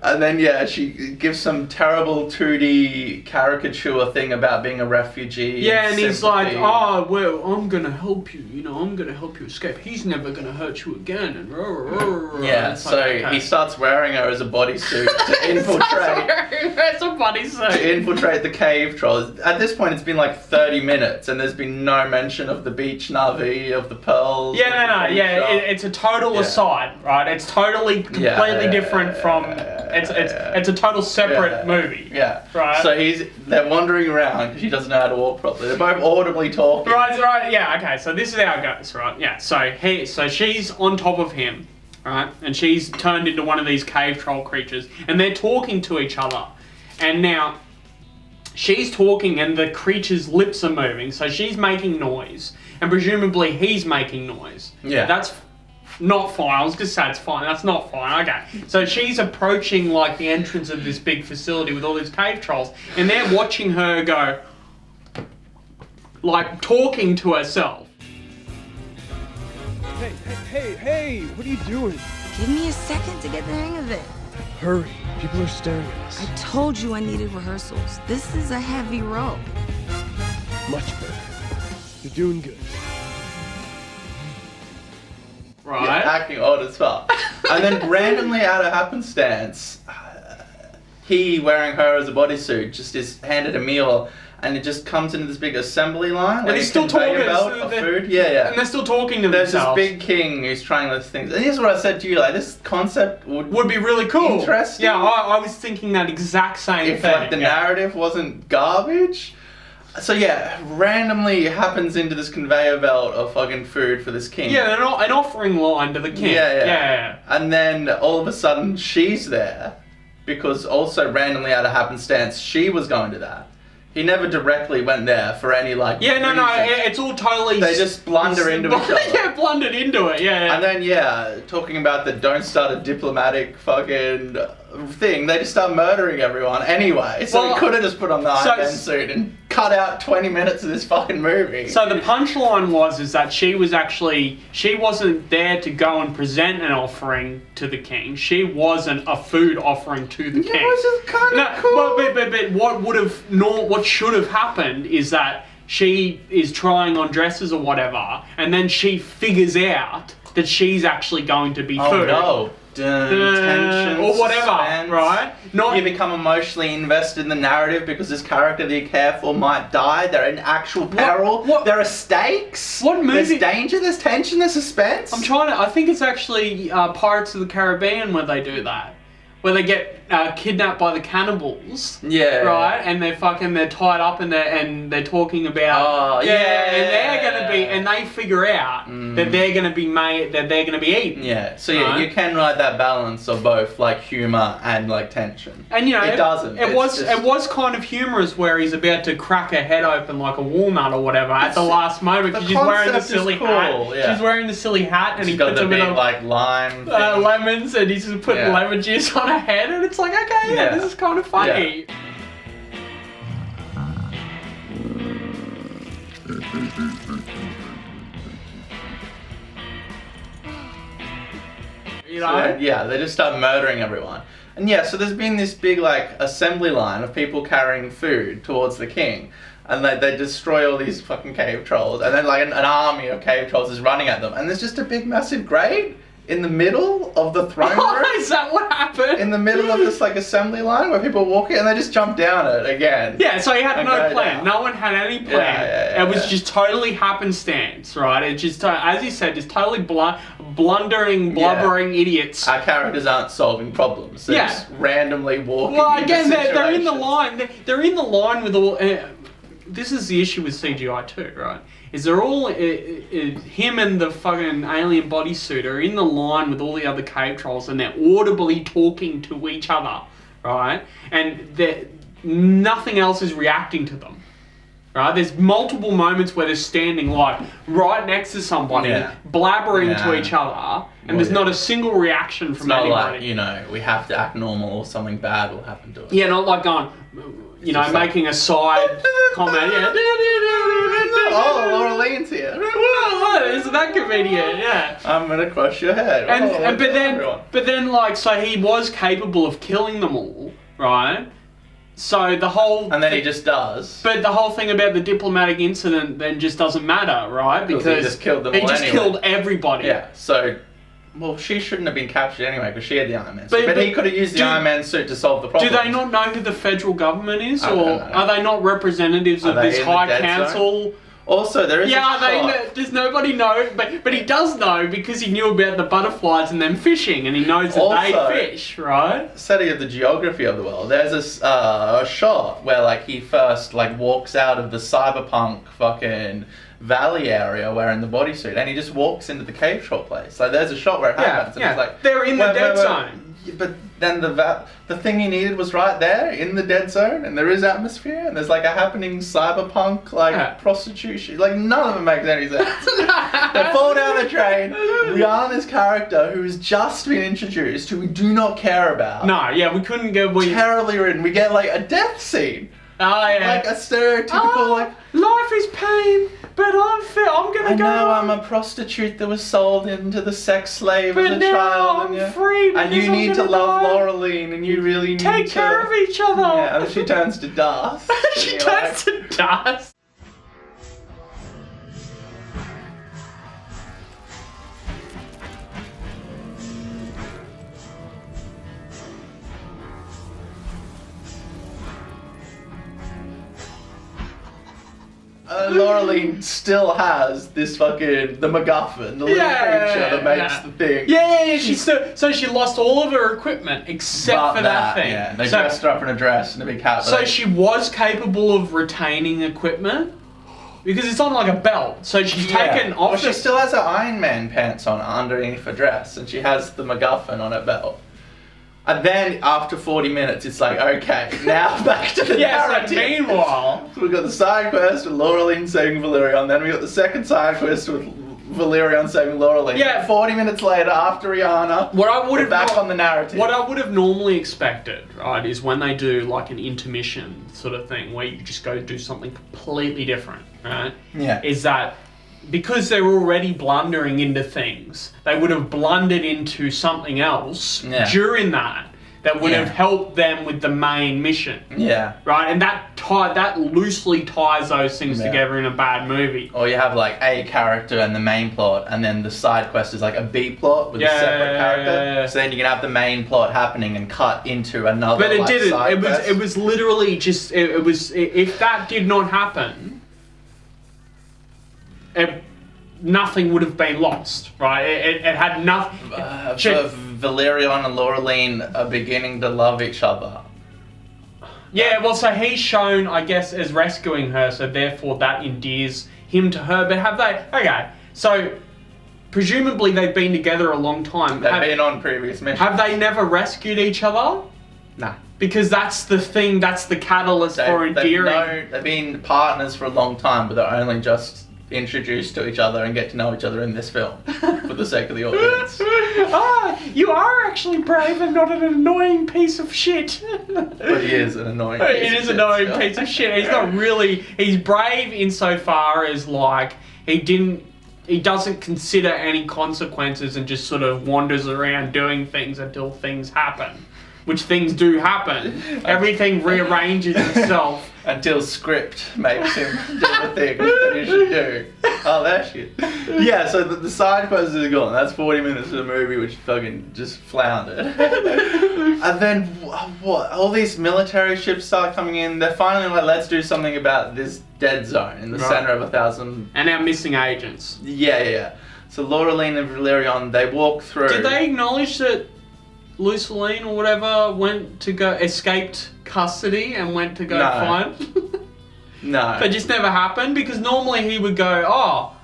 And then, she gives some terrible 2D caricature thing about being a refugee. Yeah, and he's like, oh, well, I'm going to help you. I'm going to help you escape. He's never going to hurt you again. And he starts wearing her as a bodysuit to infiltrate. As a bodysuit. To infiltrate the cave trolls. At this point, it's been like 30 minutes, and there's been no mention of the beach Navi, of the pearls. It's a total aside, right? It's totally completely different from... It's a total separate movie. Yeah. Right. So they're wandering around because she doesn't know how to walk properly. They're both audibly talking. Right. Yeah. Okay. So this is how it goes. Right. Yeah. So she's on top of him, right, and she's turned into one of these cave troll creatures, and they're talking to each other, and now she's talking, and the creature's lips are moving, so she's making noise, and presumably he's making noise. Yeah. That's not fine. I was going to say it's fine. That's not fine. Okay. So she's approaching like the entrance of this big facility with all these cave trolls, and they're watching her go, like talking to herself. Hey, what are you doing? Give me a second to get the hang of it. Hurry, people are staring at us. I told you I needed rehearsals. This is a heavy role. Much better. You're doing good. Right. Acting odd as fuck. And then randomly out of happenstance, he, wearing her as a bodysuit, just is handed a meal, and it just comes into this big assembly line. And like he's a still talking conveyor belt of food. Yeah. And they're still talking to There's themselves. this big king who's trying those things. And here's what I said to you, like, this concept would be really cool. Interesting. Yeah, I was thinking that exact same if thing. like the narrative wasn't garbage. So yeah, randomly happens into this conveyor belt of fucking food for this king. Yeah, an offering line to the king. Yeah. And then all of a sudden she's there, because also randomly out of happenstance she was going to that. He never directly went there for any like. Yeah, no, reason. it's all totally. They just blunder into each other. Yeah, blundered into it. Yeah. And then talking about the don't start a diplomatic fucking thing, they just start murdering everyone anyway. So he could have just put on the Iron Man suit and cut out 20 minutes of this fucking movie. So the punchline is that she wasn't there to go and present an offering to the king. She wasn't a food offering to the king. It was just kind of cool. But what should have happened is that she is trying on dresses or whatever, and then she figures out that she's actually going to be food. Oh no. Tension, or whatever, suspense. right? You become emotionally invested in the narrative because this character that you care for might die. They're in actual peril. There are stakes. What movie? There's danger, there's tension, there's suspense. I think it's actually Pirates of the Caribbean where they do that. Where they get kidnapped by the cannibals. Yeah. Right? And they're tied up and they're talking about. And they figure out that they're gonna be eaten. Yeah. So you can ride that balance of both like humor and like tension. And it doesn't. It was kind of humorous where he's about to crack her head open like a walnut or whatever at the last moment because she's wearing the silly hat. Yeah. She's wearing the silly hat and she's he got puts the a bit big of like lime lemons and he's just putting lemon juice on her head and it's like, okay, this is kind of funny. You know? So, they just start murdering everyone. And so there's been this big like assembly line of people carrying food towards the king. And they destroy all these fucking cave trolls. And then like an army of cave trolls is running at them. And there's just a big massive grate in the middle of the throne room. Oh, is that what happened? In the middle of this like assembly line where people are walking and they just jump down it again. Yeah, so he had no plan. No one had any plan. It was just totally happenstance, right? It just, as you said, just totally blundering, blubbering idiots. Our characters aren't solving problems. They're just randomly walking. Well, again, they're in the line. They're in the line with all. This is the issue with CGI too, right? Is they're all him and the fucking alien bodysuit are in the line with all the other cave trolls, and they're audibly talking to each other, right? And nothing else is reacting to them, right? There's multiple moments where they're standing like right next to somebody, blabbering to each other, and there's not a single reaction from anybody. It's not like, we have to act normal or something bad will happen to us. Yeah, not like going, making a side comment. Oh, Laureline's here. Isn't that convenient? Yeah. I'm gonna crush your head. But then, like, so he was capable of killing them all, right? So the whole... And then he just does. But the whole thing about the diplomatic incident then just doesn't matter, right? Because he just killed them all He just killed everybody. Yeah, so... Well, she shouldn't have been captured anyway because she had the Iron Man suit. But he could have used the Iron Man suit to solve the problem. Do they not know who the federal government is? Or are they not representatives of this high council? Also, there is a shot. Does nobody know? But he does know because he knew about the butterflies and them fishing, and he knows that they fish, right? Study of the geography of the world. There's a shot where like he first like walks out of the cyberpunk fucking valley area wearing the bodysuit, and he just walks into the cave troll place. Like there's a shot where it happens, and it's like they're in the dead zone. But then the thing he needed was right there in the dead zone, and there is atmosphere, and there's like a happening cyberpunk like prostitution. Like none of it makes any sense. They fall down a train. Rihanna's character, who has just been introduced, who we do not care about. No, we couldn't get terribly written. We get like a death scene. Oh yeah. Like a stereotypical like life is pain, but I'm gonna go. I know I'm a prostitute that was sold into the sex slave as a child. I'm free. And you need to love Laureline, and you really need to take care of each other. Yeah, and she turns to dust. She turns to dust. Laureline still has this fucking the MacGuffin, the little creature that makes the thing. Yeah. So she lost all of her equipment except for that thing. Yeah, they dressed her up in a dress and a big hat. So she was capable of retaining equipment because it's on like a belt. So she's taken off. Well, she still has her Iron Man pants on underneath her dress, and she has the MacGuffin on her belt. And then after 40 minutes, it's like, okay, now back to the narrative. So meanwhile, So we've got the side quest with Laureline saving Valerian, then we got the second side quest with Valerian saving Laureline. Yeah. 40 minutes later, after Rihanna, we're back on the narrative. What I would have normally expected, right, is when they do like an intermission sort of thing where you just go do something completely different, right? Yeah. Is that because they're already blundering into things, they would have blundered into something else during that would have helped them with the main mission. Yeah. Right? And that loosely ties those things together in a bad movie. Or you have like a character and the main plot, and then the side quest is like a B plot with a separate character. So then you can have the main plot happening and cut into another. But it didn't. Side quest. It was literally just. It was if that did not happen, nothing would have been lost, right? It had nothing. Valerian and Laureline are beginning to love each other. Yeah, well, so he's shown, I guess, as rescuing her, so therefore that endears him to her. But have they? Okay, so presumably they've been together a long time. They've been on previous missions. Have they never rescued each other? Nah. Because that's the thing. That's the catalyst for endearing. They've been partners for a long time, but they're only just introduced to each other and get to know each other in this film for the sake of the audience. You are actually brave and not an annoying piece of shit. But he is an annoying piece of shit. He is an annoying piece of shit. He's not really. He's brave insofar as like he doesn't consider any consequences and just sort of wanders around doing things until things happen. Which things do happen. Everything rearranges itself. Until script makes him do the thing that he should do. Oh, that shit. Yeah, so the side quests are gone. That's 40 minutes of the movie which fucking just floundered. And then, what? All these military ships start coming in. They're finally like, let's do something about this dead zone in the center of 1,000... And our missing agents. Yeah. So Laureline and Valerian, they walk through... Did they acknowledge that Luceline or whatever escaped custody and went to go find? No. That just never happened? Because normally he would go, oh,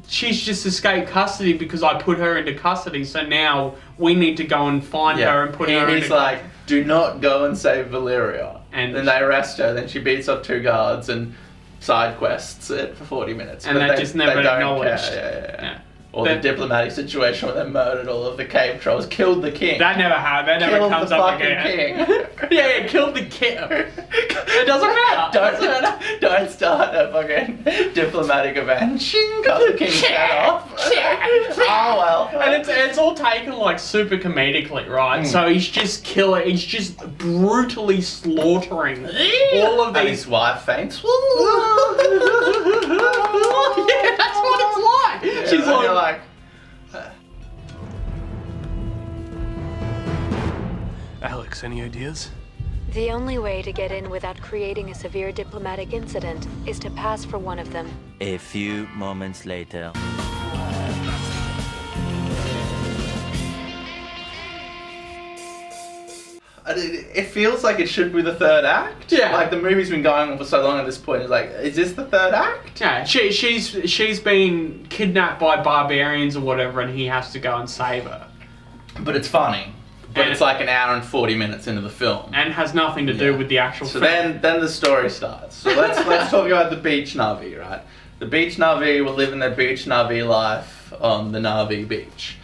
she's just escaped custody because I put her into custody, so now we need to go and find her and put her into custody. He's like, do not go and save Valeria. And then they arrest her, then she beats up 2 guards and side quests it for 40 minutes. And they just never acknowledged. Yeah. Or the diplomatic situation where they murdered all of the cave trolls, killed the king. That never happened. That never comes up again. King. Yeah, killed the king. It doesn't matter. Don't start a fucking diplomatic event. Cut the king's head off. Oh well. And it's all taken like super comedically, right? So he's just brutally slaughtering all of these. And his wife faints. Yeah, that's what it's like. Yeah, She's like Alex, any ideas? The only way to get in without creating a severe diplomatic incident is to pass for one of them. A few moments later. It feels like it should be the third act. Yeah. Like the movie's been going on for so long at this point. It's like, is this the third act? Yeah, she's been kidnapped by barbarians or whatever, and he has to go and save her. But it's funny. But it's like an hour and 40 minutes into the film. And has nothing to do with the actual film. So then the story starts. So let's talk about the beach Navi, right? The beach Navi will live in their beach Navi life on the Navi beach.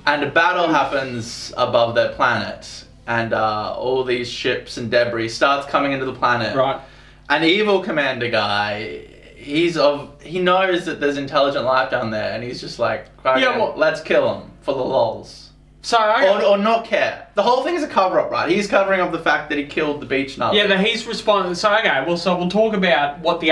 And a battle happens above their planet. And all these ships and debris starts coming into the planet. Right. An evil commander guy, he knows that there's intelligent life down there, and he's just like, let's kill him for the lols. So or not care. The whole thing is a cover-up, right? He's covering up the fact that he killed the beach Navi. Yeah, that he's responding. So we'll talk about what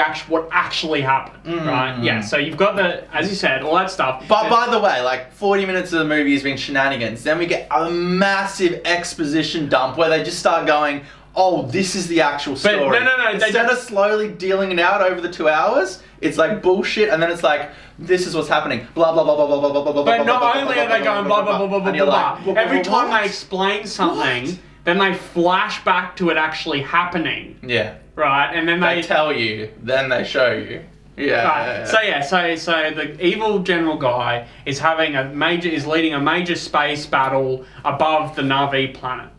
actually happened, right? Yeah. So you've got as you said, all that stuff. But by the way, like 40 minutes of the movie has been shenanigans. Then we get a massive exposition dump where they just start going, oh, this is the actual story. no, Instead of slowly dealing it out over the 2 hours, it's like bullshit, and then it's like, this is what's happening. Blah blah blah blah blah blah blah blah. But not only are they going blah blah blah blah blah blah, every time they explain something, then they flash back to it actually happening. Yeah. Right, and then They tell you, then they show you. Yeah. Right. So the evil general guy is leading a major space battle above the Navi planet.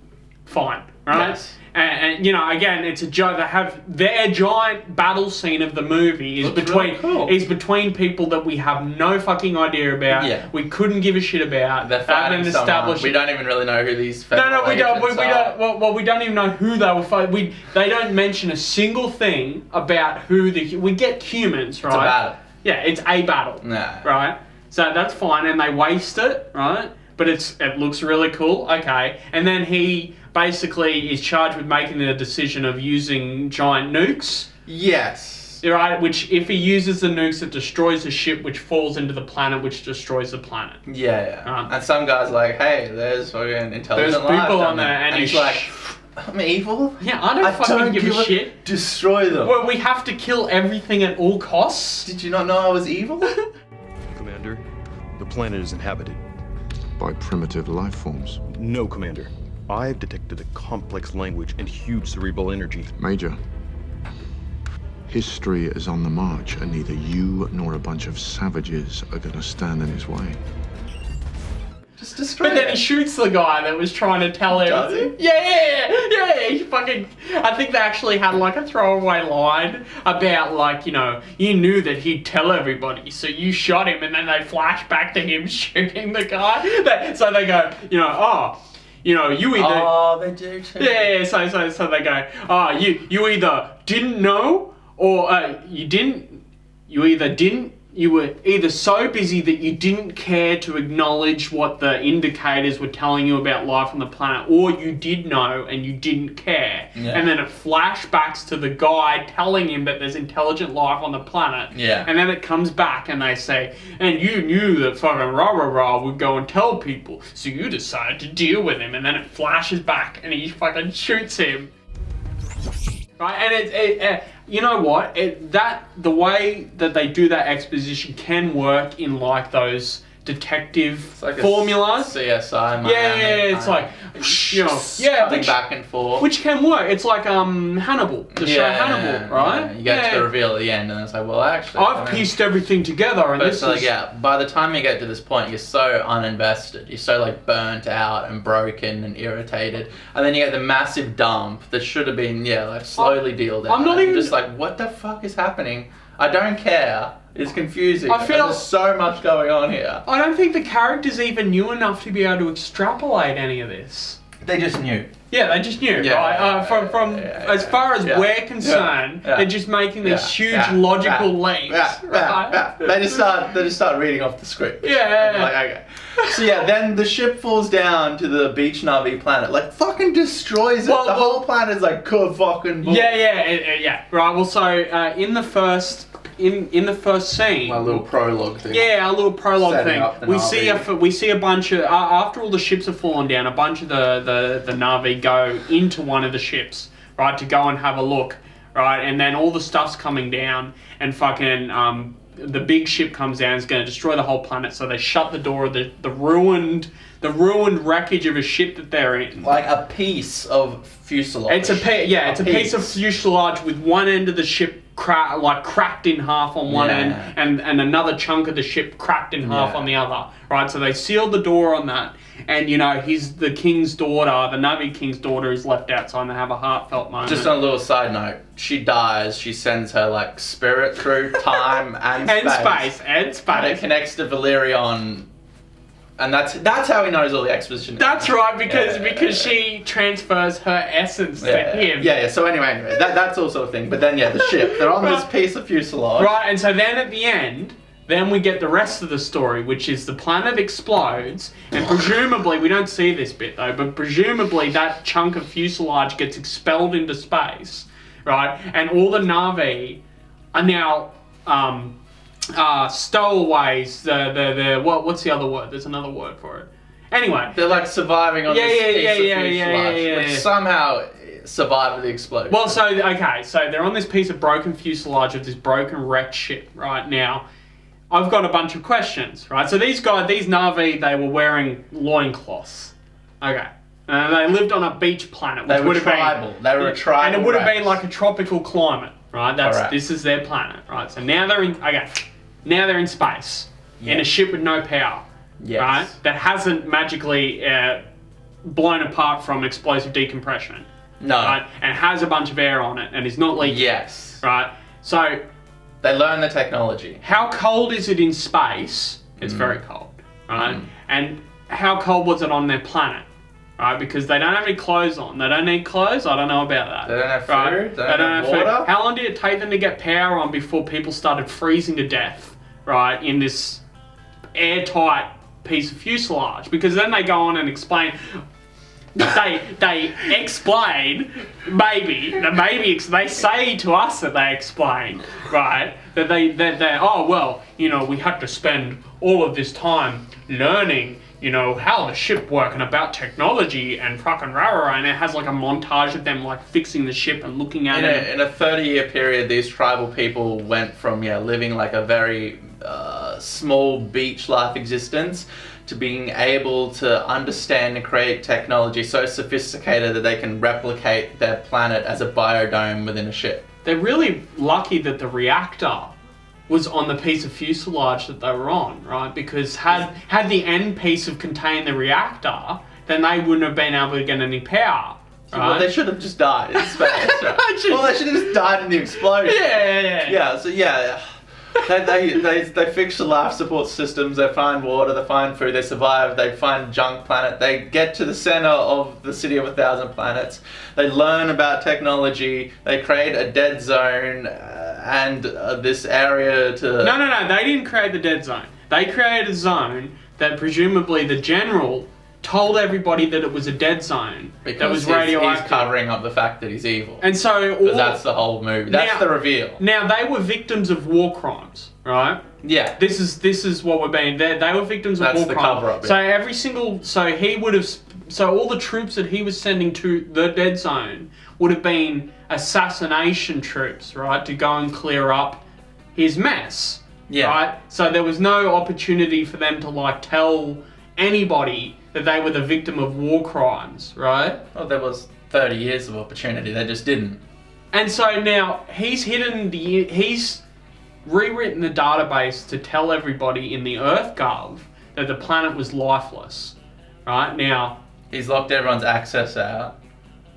Fine, right? Yes. And you know, again, it's a joke. They have their giant battle scene of the movie is between people that we have no fucking idea about. Yeah. We couldn't give a shit about. They're fighting someone. We don't even really know who these federal we don't. agents are. Well, we don't even know who they were fighting. They don't mention a single thing about who we get humans, right? It's a battle. Yeah, it's a battle. Nah. Right? So that's fine, and they waste it, right? But it looks really cool, okay. And then he basically is charged with making the decision of using giant nukes. Yes. Right? Which, if he uses the nukes, it destroys the ship, which falls into the planet, which destroys the planet. Yeah. And some guy's like, hey, there's fucking intelligent life. There's people on there, and he's like, I'm evil? Yeah, I don't fucking give a shit. Destroy them. Well, we have to kill everything at all costs. Did you not know I was evil? Commander, the planet is inhabited. By primitive life forms. No, Commander. I've detected a complex language and huge cerebral energy. Major, history is on the march, and neither you nor a bunch of savages are going to stand in his way. Just destroy But then he shoots the guy that was trying to tell him. Does he? Yeah. He fucking. I think they actually had like a throwaway line about like, you know, you knew that he'd tell everybody, so you shot him, and then they flash back to him shooting the guy. So they go, you know, you either. Oh, they do too. Yeah. So they go, you either didn't know or you didn't. You were either so busy that you didn't care to acknowledge what the indicators were telling you about life on the planet, or you did know and you didn't care. Yeah. And then it flashbacks to the guy telling him that there's intelligent life on the planet. Yeah. And then it comes back and they say, and you knew that fucking rah would go and tell people, so you decided to deal with him. And then it flashes back and he fucking shoots him. Right, and you know what? The way that they do that exposition can work in like those detective like formulas. CSI, Miami. Yeah, it's like, you know, coming back and forth. Which can work. It's like Hannibal, the show Hannibal, right? Yeah. You get to the reveal at the end, and it's like, well, actually, I've pieced everything together, and but this so, is... by the time you get to this point, you're so uninvested. You're so like burnt out and broken and irritated, and then you get the massive dump that should have been like slowly dealt out. I'm not even just like, what the fuck is happening? I don't care. It's confusing. I feel there's so much going on here. I don't think the characters even knew enough to be able to extrapolate any of this. They just knew. Yeah, they just knew. Right? As far as we're concerned, they're just making these huge logical leaps. Right? They just start reading off the script. Yeah. Like, okay. So then the ship falls down to the beach Navi planet, like fucking destroys it. The whole planet is like fucking. Yeah. Right. Well, so in the first scene, my little prologue thing. Yeah, a little prologue thing. We see a bunch of after all the ships have fallen down, a bunch of the Navi go into one of the ships, right, to go and have a look, right, and then all the stuff's coming down, and fucking the big ship comes down, is going to destroy the whole planet. So they shut the door of the ruined wreckage of a ship that they're in. Like a piece of fuselage. It's a piece of fuselage with one end of the ship cracked in half on one end, and another chunk of the ship cracked in half on the other. Right, so they sealed the door on that, and you know, the king's daughter, the Navi king's daughter, is left outside, and they have a heartfelt moment. Just on a little side note, she dies. She sends her like spirit through time and space. And it connects to Valerian. And that's how he knows all the exposition. That's right, because she transfers her essence to him. Yeah. So anyway, that's also a thing. But then the ship, they're on this piece of fuselage. Right, and so then at the end, then we get the rest of the story, which is the planet explodes, and presumably, we don't see this bit though, but presumably that chunk of fuselage gets expelled into space, right? And all the Navi are now stowaways. What's the other word? There's another word for it. Anyway, they're like surviving on this piece of fuselage, which survive the explosion. Well, so they're on this piece of broken fuselage of this broken wrecked ship right now. I've got a bunch of questions, right? So these Navi, they were wearing loincloths. Okay. And they lived on a beach planet, which they were would have tribal. They were a tribal. And it would have race. been like a tropical climate, right? Correct. This is their planet, right? So now they're in space in a ship with no power, right? That hasn't magically blown apart from explosive decompression. No. Right? And has a bunch of air on it and is not leaking. Yes. Right? So they learn the technology. How cold is it in space? It's very cold, right? And how cold was it on their planet? Right? Because they don't have any clothes on. They don't need clothes. I don't know about that. They don't have food. Right? They don't have water. Food. How long did it take them to get power on before people started freezing to death, right, in this airtight piece of fuselage? Because then they go on and explain. They explain, they say to us that they explain, right, that we had to spend all of this time learning, how the ship work and about technology and fucking rah, and it has like a montage of them like fixing the ship and looking at it. In a 30-year period, these tribal people went from living like a very small beach life existence to being able to understand and create technology so sophisticated that they can replicate their planet as a biodome within a ship. They're really lucky that the reactor was on the piece of fuselage that they were on, right? Because had the end piece of contained the reactor, then they wouldn't have been able to get any power. Right? Well, they should have just died in space. Right? Well, they should have just died in the explosion. Yeah. They fix the life support systems, they find water, they find food, they survive, they find junk planet, they get to the center of the city of 1,000 planets, they learn about technology, they create a dead zone and this area to... No, they didn't create the dead zone. They created a zone that presumably the general told everybody that it was a dead zone that was radioactive. He's covering up the fact that he's evil. And so... that's the whole movie. That's the reveal. Now, they were victims of war crimes, right? Yeah. This is what we're being... They were victims of war crimes. That's the cover-up. So every single... So he would have... So all the troops that he was sending to the dead zone would have been assassination troops, right? To go and clear up his mess. Yeah. Right? So there was no opportunity for them to, tell anybody that they were the victim of war crimes, right? Well, there was 30 years of opportunity. They just didn't. And so now he's rewritten the database to tell everybody in the EarthGov that the planet was lifeless, right? Now he's locked everyone's access out.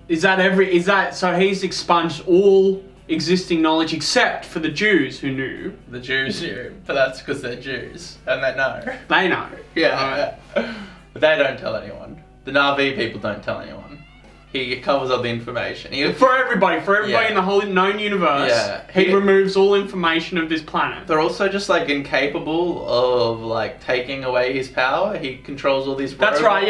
So he's expunged all existing knowledge except for the Jews who knew. The Jews knew, but that's because they're Jews and they know. They know. Yeah. But they don't tell anyone. The Navi people don't tell anyone. He covers up the information. For everybody in the whole known universe, he removes all information of this planet. They're also just incapable of taking away his power. He controls all these robots. That's right,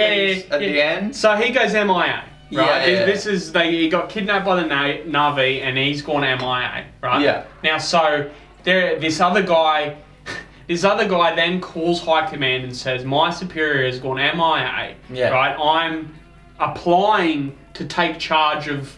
at the end. So he goes MIA, right? Yeah. He got kidnapped by the Navi and he's gone MIA, right? Yeah. Now, so this other guy then calls High Command and says, my superior has gone MIA, right? I'm applying to take charge of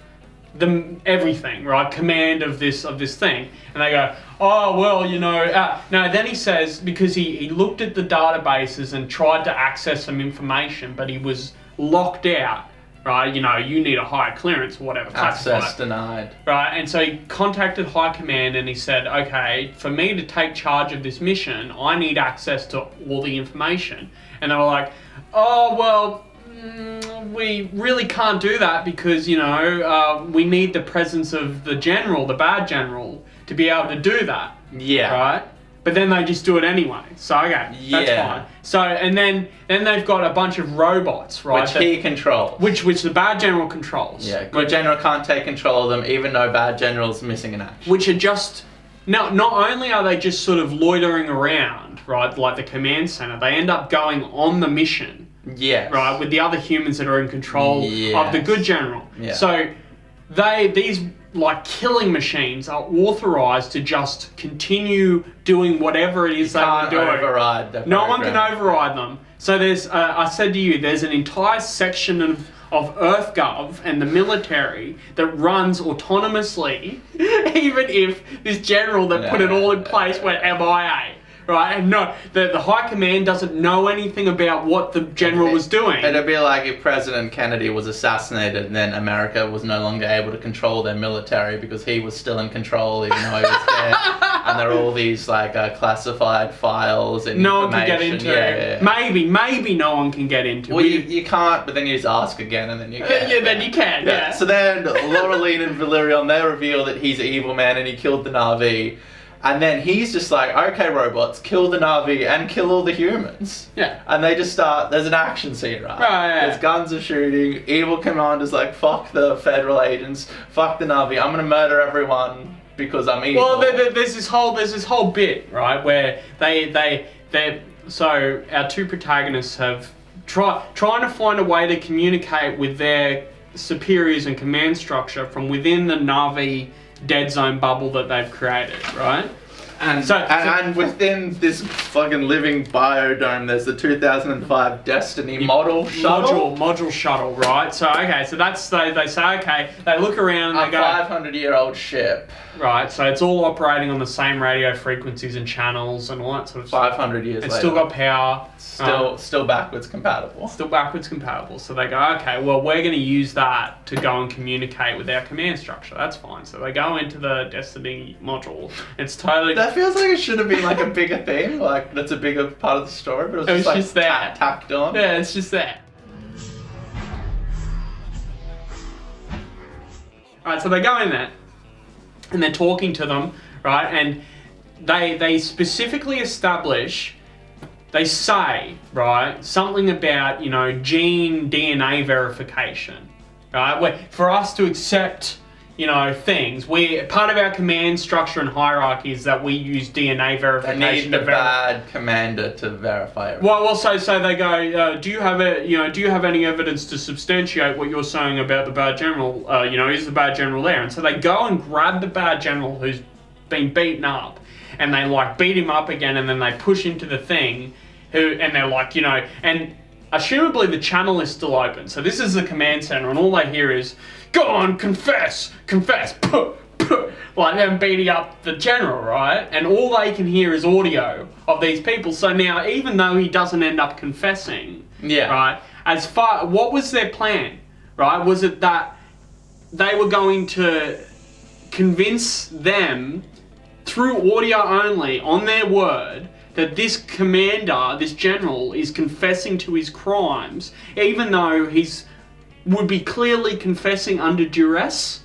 everything, right? Command of this thing. And they go, oh, well, no, then he says, because he looked at the databases and tried to access some information, but he was locked out, right? You need a higher clearance or whatever. Access denied. Right, and so he contacted High Command and he said, okay, for me to take charge of this mission, I need access to all the information. And they were like, oh, well, we really can't do that because, we need the presence of the general, the bad general, to be able to do that. Yeah. Right? But then they just do it anyway. So, okay, that's fine. So, and then they've got a bunch of robots, right? Which he controls. Which the bad general controls. Yeah, good general can't take control of them, even though bad general's missing in action. Which are just... Now, not only are they just sort of loitering around, right, like the command center, they end up going on the mission. Yes. Right, with the other humans that are in control of the good general. Yeah. So, these killing machines are authorized to just continue doing whatever it is they want to do. Override the No one can override them. So there's, I said to you, there's an entire section of EarthGov and the military that runs autonomously, even if this general that put it all in place went MIA. Right, and no, the High Command doesn't know anything about what the general was doing. It'd be like if President Kennedy was assassinated and then America was no longer able to control their military because he was still in control even though he was dead. And there are all these like classified files and no one can get into. Yeah. Maybe no one can get into. Well, you can't, but then you just ask again and then you can. Then you can. Yeah. So then Laureline and Valerian, they reveal that he's an evil man and he killed the Navi. And then he's just like, okay, robots, kill the Navi and kill all the humans. Yeah. And they just start, there's an action scene, right? Yeah. There's guns are shooting, evil commander's like, fuck the federal agents, fuck the Navi, I'm gonna murder everyone because I'm evil. Well, there's this whole bit, right, where so our two protagonists have trying to find a way to communicate with their superiors and command structure from within the Navi dead zone bubble that they've created, right? And within this fucking living biodome, there's the 2005 Destiny model shuttle. Module shuttle, right? So that's they say okay. They look around and they go 500-year-old ship. Right, so it's all operating on the same radio frequencies and channels and all that sort of stuff. 500 years later. It's still got power. Still backwards compatible. Still backwards compatible. So they go, okay, well, we're going to use that to go and communicate with our command structure. That's fine. So they go into the Destiny module. It's totally... That feels like it should have been like a bigger thing. Like, that's a bigger part of the story. But it was just there. Tacked on. Yeah, it's just there. Alright, so they go in there. And they're talking to them, right? And they specifically establish... They say, right, something about, gene DNA verification, right? Where for us to accept, things, part of our command structure and hierarchy is that we use DNA verification. They need the bad commander to verify it. Well, so they go, do you have any evidence to substantiate what you're saying about the bad general? Is the bad general there? And so they go and grab the bad general who's been beaten up, and they like beat him up again, and then they push into the thing. And they're like, and assumably the channel is still open. So this is the command center, and all they hear is, go on, confess, puh, puh, like them beating up the general, right? And all they can hear is audio of these people. So now, even though he doesn't end up confessing, right? What was their plan, right? Was it that they were going to convince them through audio only, on their word, that this commander, this general, is confessing to his crimes, even though would be clearly confessing under duress?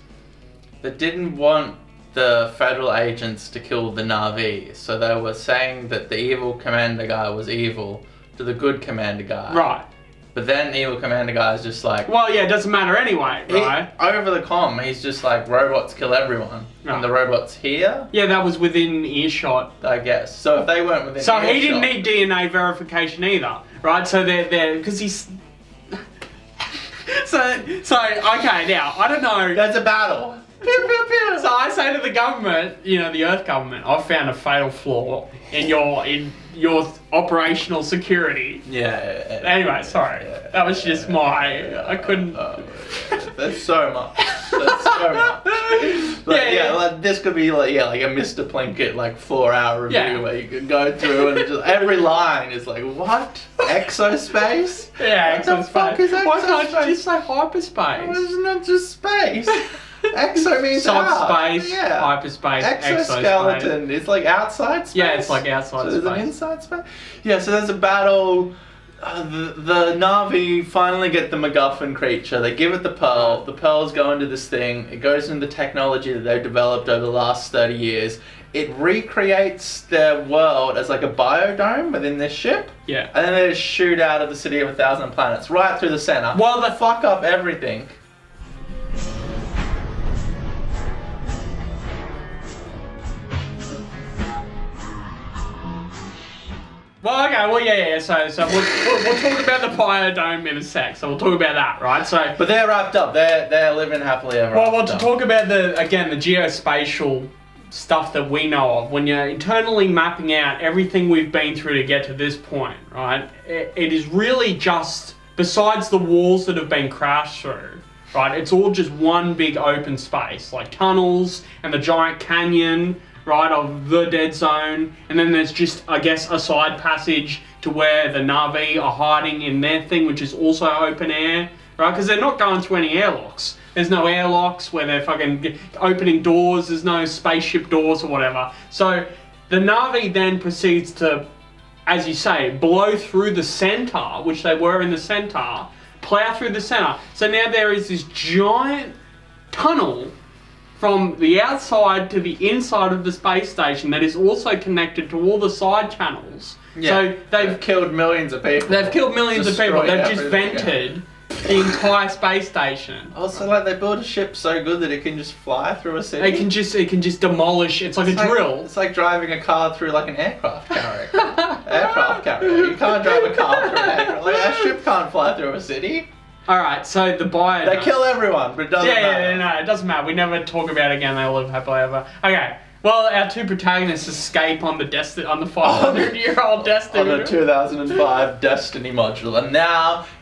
They didn't want the federal agents to kill the Navi, so they were saying that the evil commander guy was evil to the good commander guy. Right. But then the evil commander guy is just like... Well, yeah, it doesn't matter anyway, right? Over the comm, he's just like, robots kill everyone. Right. And the robots here? Yeah, that was within earshot. I guess. So if they weren't within earshot... So he didn't need DNA verification either, right? So they're because he's... so, okay, now, I don't know... There's a battle. So I say to the government, the Earth government, I've found a fatal flaw in your operational security. Yeah. Anyway, sorry. That was just I couldn't... There's so much. Like, this could be like a Mr. Plinkett 4-hour review where you could go through and just every line is like, what? Exospace? Yeah, what the fuck is exospace? Why can't you just say hyperspace? Well, it's not just space. Exo means subspace, hyperspace, exoskeleton. It's like outside space. Yeah, it's like outside space. So there's an inside space. Yeah, so there's a battle. The Navi finally get the MacGuffin creature. They give it the pearl. The pearls go into this thing. It goes into the technology that they've developed over the last 30 years. It recreates their world as like a biodome within this ship. Yeah. And then they just shoot out of the city of 1,000 planets right through the center. Well, they fuck up everything. Well, okay, yeah. So we'll talk about the biodome in a sec. So we'll talk about that, right? So, but they're wrapped up. They're living happily ever after. Well, to talk about the geospatial stuff that we know of, when you're internally mapping out everything we've been through to get to this point, right? It is really just besides the walls that have been crashed through, right, it's all just one big open space, like tunnels and the giant canyon, right, of the dead zone. And then there's just, I guess, a side passage to where the Navi are hiding in their thing, which is also open air, right? Because they're not going through any airlocks. There's no airlocks where they're fucking opening doors. There's no spaceship doors or whatever. So the Navi then proceeds to, as you say, blow through the center, which they were in the center, plow through the center. So now there is this giant tunnel from the outside to the inside of the space station that is also connected to all the side channels. Yeah, so they've killed millions of people. They've killed millions of people. They've just everything, vented the entire space station. Also, like, they build a ship so good that it can just fly through a city. It can just demolish. It's like a drill. It's like driving a car through like an aircraft carrier. Aircraft carrier. You can't drive a car through an aircraft. Like, a ship can't fly through a city. All right, so the bio. They kill everyone, but it doesn't matter. Yeah, no, it doesn't matter. We never talk about it again. They all live happily ever. Okay. Well, our two protagonists escape on the 500-year-old Destiny. On the 2005 Destiny module, and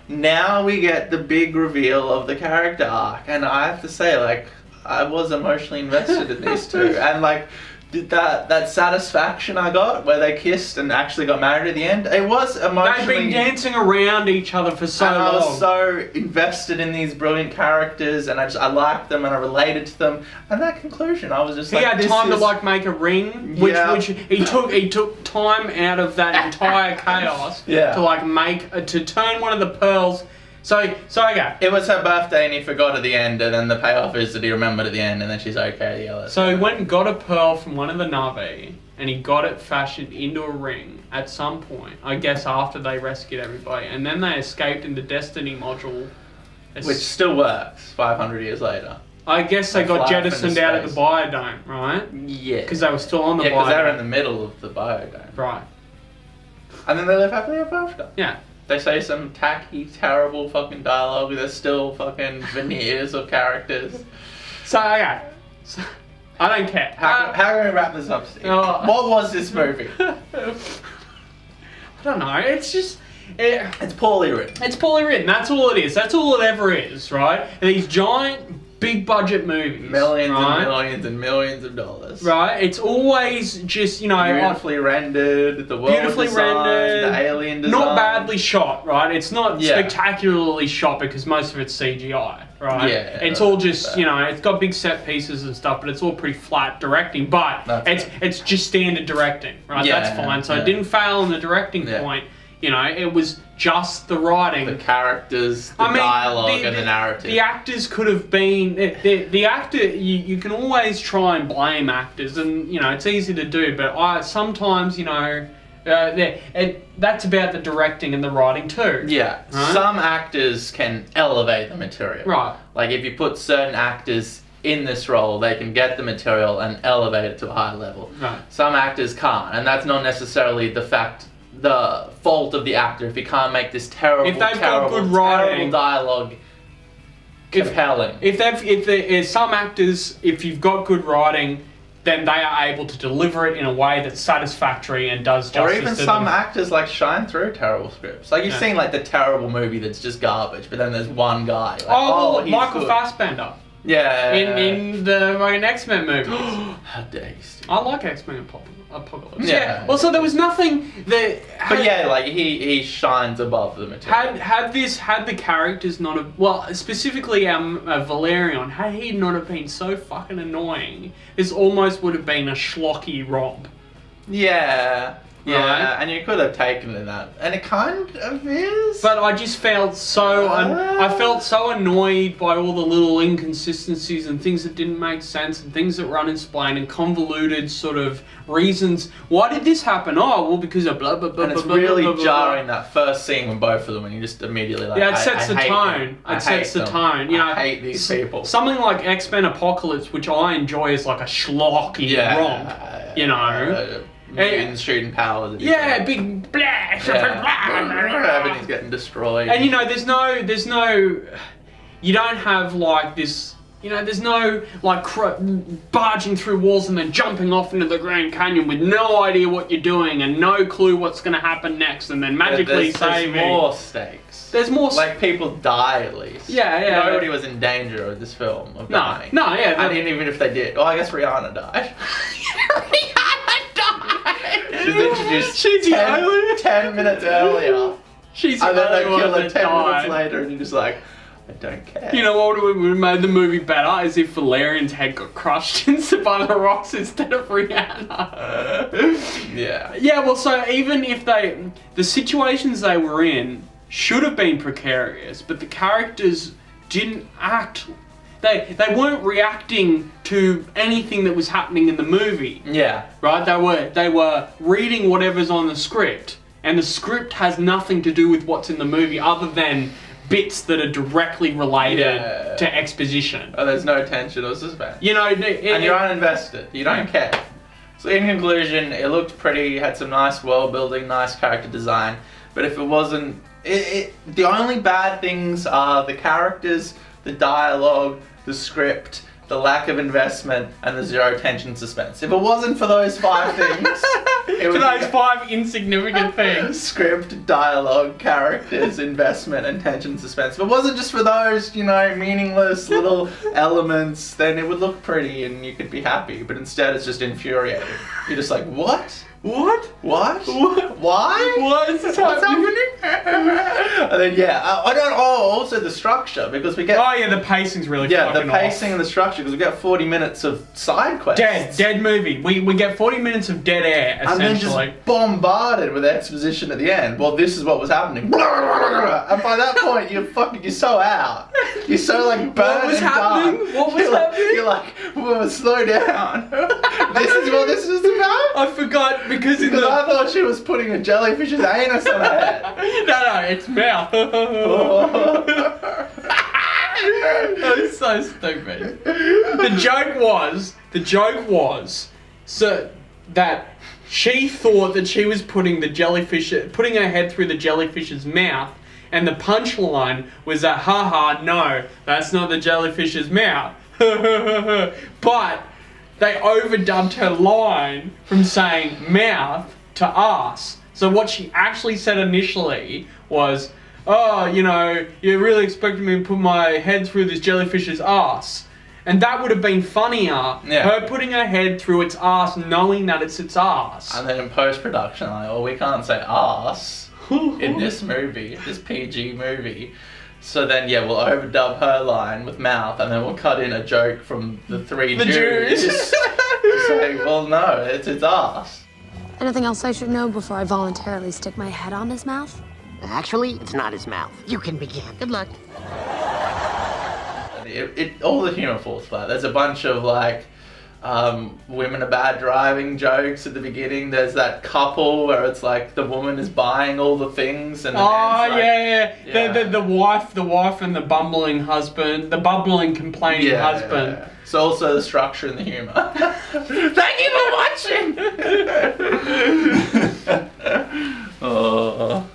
now we get the big reveal of the character arc, and I have to say, like, I was emotionally invested in these two, and like that satisfaction I got where they kissed and actually got married at the end, it was emotionally. They've been dancing around each other for so long. I was so invested in these brilliant characters, and I liked them and I related to them. And that conclusion, I was just he like, had time to like make a ring, which he took time out of that entire chaos to like to turn one of the pearls. So okay. It was her birthday and he forgot at the end, and then the payoff is that he remembered at the end, and then she's okay. Yeah. So he went and got a pearl from one of the Navi, and he got it fashioned into a ring at some point, I guess after they rescued everybody, and then they escaped in the Destiny module. Which still works 500 years later. I guess they got jettisoned out of the biodome, right? Yeah. Because they were still on the biodome. Yeah, because they were in the middle of the biodome. Right. And then they live happily ever after. Yeah. They say some tacky, terrible fucking dialogue. There's still fucking veneers of characters. So, okay. So, I don't care. How can we wrap this up, Steve? What was this movie? I don't know. It's just... It's poorly written. It's poorly written. That's all it is. That's all it ever is, right? And these giant, big budget movies. Millions and millions and millions of dollars. Right? It's always just, you know... Beautifully rendered, the world design, the alien design. Not badly shot, right? It's not spectacularly shot because most of it's CGI, right? Yeah. It's all just, you know, it's got big set pieces and stuff, but it's all pretty flat directing. But it's just standard directing, right? Yeah, that's fine. So it didn't fail on the directing point. You know, it was just the writing. The characters, the dialogue, and the narrative. The actors could have been... The actor... You can always try and blame actors, and, you know, it's easy to do, but sometimes, you know... that's about the directing and the writing too. Yeah. Right? Some actors can elevate the material. Right. Like, if you put certain actors in this role, they can get the material and elevate it to a high level. Right. Some actors can't, and that's not necessarily the fault of the actor if he can't make this terrible dialogue compelling. If some actors, if you've got good writing, then they are able to deliver it in a way that's satisfactory and does justice. Or even some actors like shine through terrible scripts. Like, you've seen like the terrible movie that's just garbage, but then there's one guy. Like, Michael Fassbender. Yeah. In the X-Men movie. How dare you, Steve. I like X-Men Apocalypse. Yeah. Well, so there was nothing that... But yeah, like, he shines above the material. Had the characters not have... Well, specifically Valerian, had he not have been so fucking annoying, this almost would have been a schlocky romp. Yeah. Yeah, right? And you could have taken it that, and it kind of is. But I just felt so I felt so annoyed by all the little inconsistencies and things that didn't make sense and things that were unexplained and convoluted sort of reasons. Why did this happen? Oh, well, because of blah blah blah. And it's blah, really blah, blah, jarring that first scene with both of them, and you just immediately like. Yeah, it sets the tone. It sets the tone. You know, I hate these people. Something like X-Men Apocalypse, which I enjoy, is like a schlocky romp. You know. Mutants shooting powers. Yeah, big blash. Everything's getting destroyed. And you know, there's no. You don't have like this. You know, there's no like barging through walls and then jumping off into the Grand Canyon with no idea what you're doing and no clue what's going to happen next, and then magically saving. There's more stakes. There's more. Like people die at least. Yeah. Nobody was in danger of this film of dying. No, yeah. And even if they did, I guess Rihanna died. She's introduced. She's 10 minutes earlier. She's and then they the kill her 10 die. minutes later, and you're just like, I don't care. You know what would have made the movie better is if Valerian's head got crushed by the rocks instead of Rihanna. Yeah. Yeah, well, so even if the situations they were in should have been precarious, but the characters didn't act. They weren't reacting to anything that was happening in the movie. Yeah. Right? They were reading whatever's on the script, and the script has nothing to do with what's in the movie other than bits that are directly related to exposition. Oh, there's no tension or suspense. You know, and you're uninvested. You don't care. So in conclusion, it looked pretty, had some nice world building, nice character design. But if it wasn't, the only bad things are the characters, the dialogue, the script, the lack of investment, and the zero tension suspense. If it wasn't for those 5 things, it would for those 5 insignificant things. Script, dialogue, characters, investment, and tension suspense. If it wasn't just for those, you know, meaningless little elements, then it would look pretty and you could be happy. But instead it's just infuriating. You're just like, what? What? What? Why? What is this happening? And then also the structure, because we get the pacing's really fucking the pacing off. and the structure, because we get 40 minutes of side quests. Dead movie. We get 40 minutes of dead air, essentially. And then just bombarded with exposition at the end. Well, this is what was happening. And by that point, you're so out. You're so like burnt and dark. What was happening? You're like, whoa, slow down. This is what this is about? I forgot because I thought she was putting a jellyfish's anus on her head. No, it's mouth. That was so stupid. The joke was so that she thought that she was putting her head through the jellyfish's mouth, and the punchline was that, haha, no, that's not the jellyfish's mouth. But they overdubbed her line from saying mouth to ass. So what she actually said initially was, oh, you know, you're really expecting me to put my head through this jellyfish's ass. And that would have been funnier. Yeah. Her putting her head through its ass, knowing that it's its ass. And then in post-production, like, well, we can't say ass in this movie, this PG movie. So then, we'll overdub her line with mouth, and then we'll cut in a joke from the 3 Jews. Saying, well, no, it's its ass. Anything else I should know before I voluntarily stick my head on his mouth? Actually, it's not his mouth. You can begin. Good luck. All the humor falls flat. There's a bunch of like women are bad driving jokes at the beginning. There's that couple where it's like the woman is buying all the things and the man's like, the wife and the bumbling husband, the bumbling complaining husband. Yeah. It's also the structure and the humor. Thank you for watching. Oh.